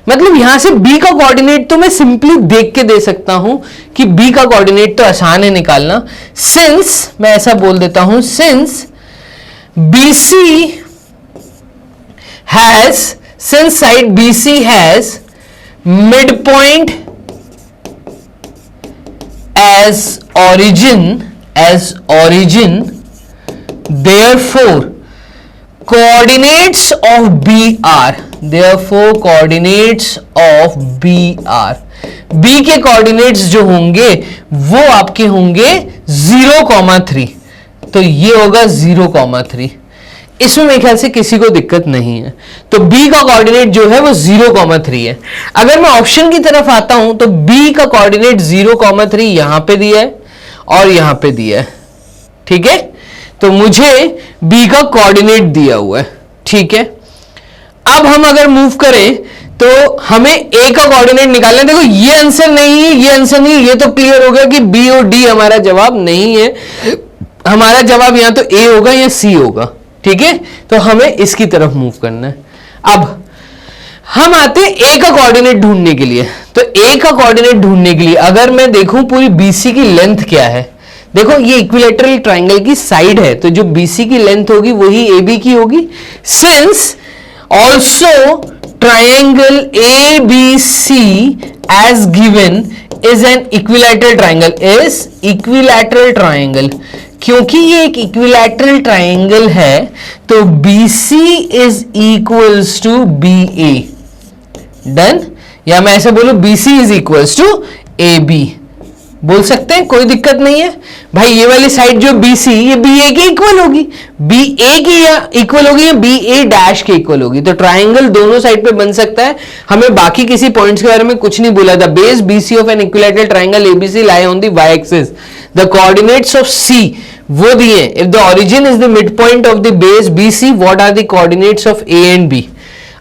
मतलब यहां से B का कोऑर्डिनेट तो मैं सिंपली देख के दे सकता हूं कि B का कोऑर्डिनेट तो आसान है निकालना। सिंस मैं ऐसा बोल देता हूं, since BC has, since side BC has midpoint as origin, therefore coordinates of B are, B के कोऑर्डिनेट्स जो होंगे वो आपके होंगे 0,3, तो ये होगा 0,3। इसमें मेरे ख्याल से किसी को दिक्कत नहीं है। तो B का कोऑर्डिनेट जो है वो 0,3 है। अगर मैं ऑप्शन की तरफ आता हूं तो B का कोऑर्डिनेट 0,3 यहां पे दिया है और यहां पे दिया है, ठीक है। तो मुझे B का कोऑर्डिनेट दिया हुआ है, ठीक है। अब हम अगर मूव करें तो हमें A का कोऑर्डिनेट निकालना है। देखो ये आंसर नहीं है, ये आंसर नहीं है, ये तो क्लियर हो गया कि B और D हमारा जवाब नहीं है। हमारा जवाब यहां तो A होगा या C होगा, ठीक है। तो हमें इसकी तरफ मूव करना है। अब हम आते हैं A का कोऑर्डिनेट ढूंढने के लिए। तो A का कोऑर्डिनेट ढूंढने के लिए अगर मैं देखूं पूरी BC की लेंथ क्या है, देखो ये इक्विलैटरल ट्रायंगल की साइड है, तो जो BC की लेंथ होगी वही AB की होगी। Since also triangle ABC as given is an equilateral triangle, क्योंकि ये एक इक्विलैटरल ट्रायंगल है तो BC is equals to BA, done. या मैं ऐसे बोलूं BC is equals to AB, बोल सकते हैं, कोई दिक्कत नहीं है भाई। ये वाली साइड जो BC ये BA के इक्वल होगी, BA की या इक्वल होगी या BA डैश के इक्वल होगी। तो ट्रायंगल दोनों साइड पे बन सकता है। हमें बाकी किसी पॉइंट्स के बारे में कुछ नहीं बोला था। Base BC of an equilateral triangle ABC lie on the y axis, the coordinates of C वो दिए। If the origin is the mid point of the base BC, what are the coordinates of A and B।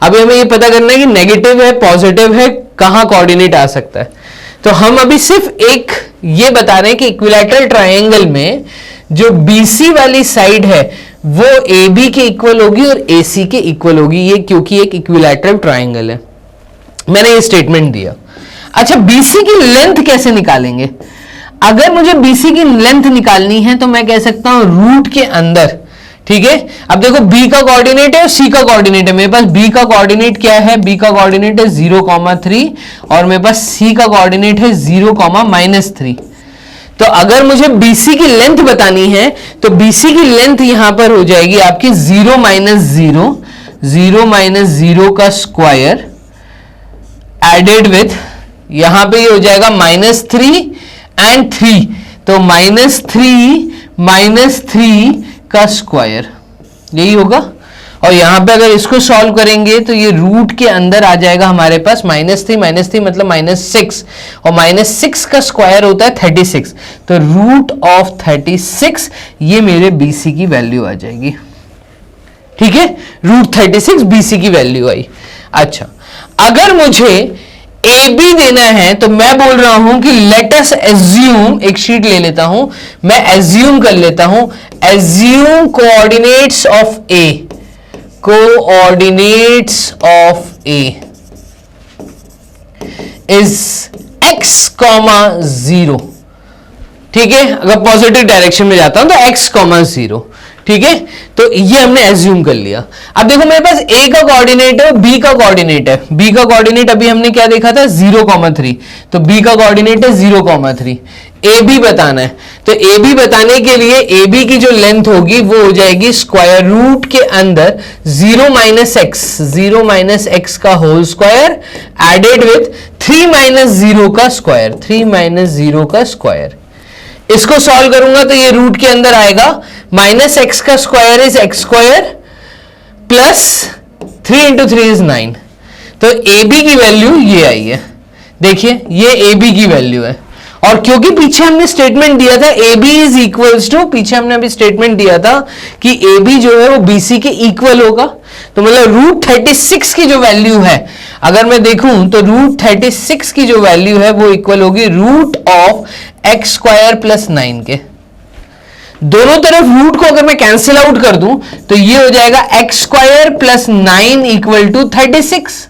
अभी हमें ये पता करना है कि negative है पॉजिटिव है, कहां कोऑर्डिनेट आ सकता है। तो हम अभी सिर्फ एक ये बता रहे हैं कि इक्विलैटरल ट्रायंगल में जो BC वाली साइड है वो AB के इक्वल होगी और AC के इक्वल होगी, ये क्योंकि एक इक्विलैटरल ट्रायंगल है। मैंने ये स्टेटमेंट दिया। अच्छा, BC की लेंथ कैसे निकालेंगे? अगर मुझे BC की लेंथ निकालनी है तो मैं कह सकता हूं रूट के अंदर, ठीक है। अब देखो B का कोऑर्डिनेट है और C का कोऑर्डिनेट है। मेरे पास B का कोऑर्डिनेट क्या है? B का कोऑर्डिनेट है 0,3 और मेरे पास C का कोऑर्डिनेट है 0,-3। तो अगर मुझे BC की लेंथ बतानी है तो BC की लेंथ यहां पर हो जाएगी आपकी 0 का स्क्वायर एडेड विथ, यहां पे ये हो जाएगा -3 एंड 3, तो -3 का स्क्वायर, यही होगा। और यहां पे अगर इसको सॉल्व करेंगे तो ये रूट के अंदर आ जाएगा हमारे पास -3 मतलब -6, और -6 का स्क्वायर होता है 36, तो रूट ऑफ 36 ये मेरे BC की वैल्यू आ जाएगी, ठीक है। रूट 36 BC की वैल्यू आई। अच्छा, अगर मुझे AB देना है तो मैं बोल रहा हूं कि लेट अस एज्यूम, एक शीट ले लेता हूं, मैं एज्यूम कर लेता हूं, assume coordinates of A is x,0, ठीक है। अगर पॉजिटिव डायरेक्शन में जाता हूं तो x,0, ठीक है। तो ये हमने एज्यूम कर लिया। अब देखो मेरे पास A का कोऑर्डिनेट है और B का कोऑर्डिनेट है। B का कोऑर्डिनेट अभी हमने क्या देखा था? 0,3, तो B का कोऑर्डिनेट है 0,3। AB बताना है, तो AB बताने के लिए AB की जो लेंथ होगी वो हो जाएगी स्क्वायर रूट के अंदर 0 - x का होल स्क्वायर एडेड विथ 3 - 0 का स्क्वायर, 3 - 0 का स्क्वायर। इसको सॉल्व करूंगा तो ये रूट के अंदर आएगा, -x का square is x² plus 3 × 3 is 9। तो AB की वैल्यू ये आई है, देखिए ये AB की वैल्यू है। और क्योंकि पीछे हमने स्टेटमेंट दिया था AB इज इक्वल्स टू, पीछे हमने अभी स्टेटमेंट दिया था कि AB जो है वो BC के इक्वल होगा, तो मतलब रूट 36 की जो वैल्यू है, अगर मैं देखूं तो रूट 36 की जो वैल्यू है वो इक्वल होगी रूट ऑफ x² प्लस 9 के। दोनों तरफ रूट को अगर मैं कैंसिल आउट कर दूं तो ये हो जाएगा x² प्लस 9 इक्वल टू 36,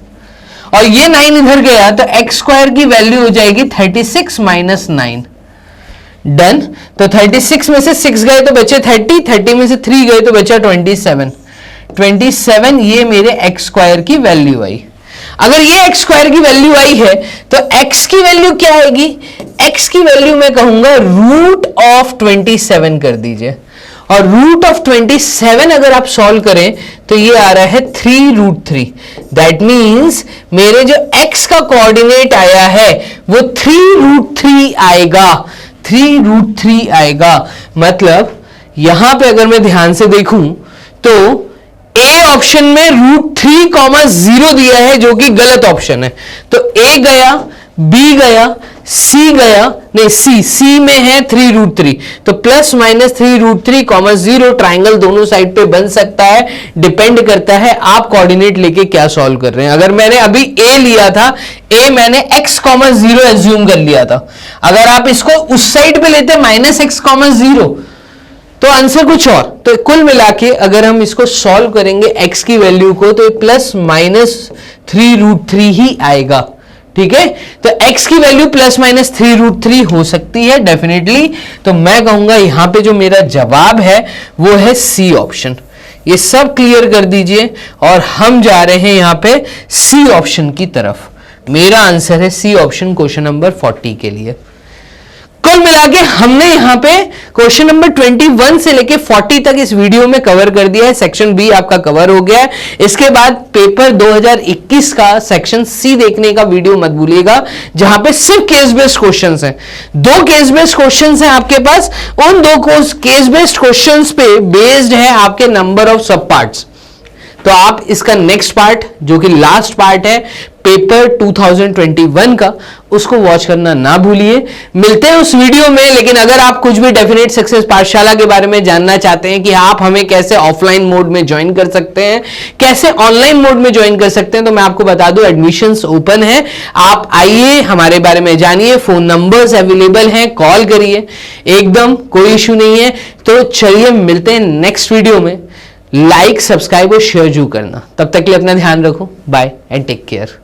और ये 9 इधर गया तो x² की वैल्यू हो जाएगी 36 - 9, डन। तो 36 में से 6 गए तो बचे 30, 30 में से 3 गए तो बचा 27, 27 ये मेरे एक्स स्क्वायर की वैल्यू आई। अगर ये एक्स स्क्वायर की वैल्यू आई है तो एक्स की वैल्यू क्या आएगी, एक्स की वैल्यू मैं कहूंगा रूट ऑफ 27 कर दीजिए, और रूट ऑफ 27 अगर आप सॉल्व करें तो ये आ रहा है 3√3। दैट मीन्स मेरे जो x का कोऑर्डिनेट आया है वो 3√3 आएगा, 3√3 आएगा। मतलब यहां पे अगर मैं ध्यान से देखूं तो ए ऑप्शन में √3,0 दिया है जो कि गलत ऑप्शन है। तो ए गया, बी गया, सी गया, नहीं सी में है 3√3, तो प्लस माइनस 3√3,0 ट्राइंगल दोनों साइड पे बन सकता है। डिपेंड करता है आप कोऑर्डिनेट लेके क्या सॉल्व कर रहे हैं। अगर मैंने अभी ए लिया था, ए मैंने x,0 एज्यूम कर लिया था। अगर आप इसको उस साइड पे लेते -x,0 तो आंसर कुछ और। तो कुल मिला के अगर हम इसको सॉल्व करेंगे x की वैल्यू को तो प्लस माइनस 3√3 ही आएगा। ठीक है, तो x की वैल्यू प्लस माइनस 3√3 हो सकती है डेफिनेटली। तो मैं कहूंगा यहां पे जो मेरा जवाब है वो है सी ऑप्शन। ये सब क्लियर कर दीजिए और हम जा रहे हैं यहां पे सी ऑप्शन की तरफ। मेरा आंसर है सी ऑप्शन क्वेश्चन नंबर 40 के लिए। कुल मिला के हमने यहां पे क्वेश्चन नंबर 21 से लेके 40 तक इस वीडियो में कवर कर दिया है। सेक्शन बी आपका कवर हो गया है। इसके बाद पेपर 2021 का सेक्शन सी देखने का वीडियो मत भूलिएगा, जहां पे सिर्फ केस बेस्ड क्वेश्चंस हैं। 2 केस बेस्ड क्वेश्चंस हैं आपके पास। उन 2 केस बेस्ड क्वेश्चंस पे बेस्ड है आपके नंबर ऑफ सब पार्ट्स। तो आप इसका नेक्स्ट पार्ट जो कि लास्ट पार्ट है पेपर 2021 का, उसको वॉच करना ना भूलिए। मिलते हैं उस वीडियो में। लेकिन अगर आप कुछ भी डेफिनेट सक्सेस पाठशाला के बारे में जानना चाहते हैं कि आप हमें कैसे ऑफलाइन मोड में ज्वाइन कर सकते हैं, कैसे ऑनलाइन मोड में ज्वाइन कर सकते हैं, तो मैं आपको बता दूं एडमिशंस ओपन है। आप आइए, हमारे बारे में जानिए। फोन नंबर्स अवेलेबल हैं, कॉल करिए, एकदम कोई इश्यू नहीं है। तो चलिए मिलते हैं नेक्स्ट वीडियो में। लाइक, सब्सक्राइब और शेयर जरूर करना। तब तक के लिए अपना ध्यान रखो। Bye and take care.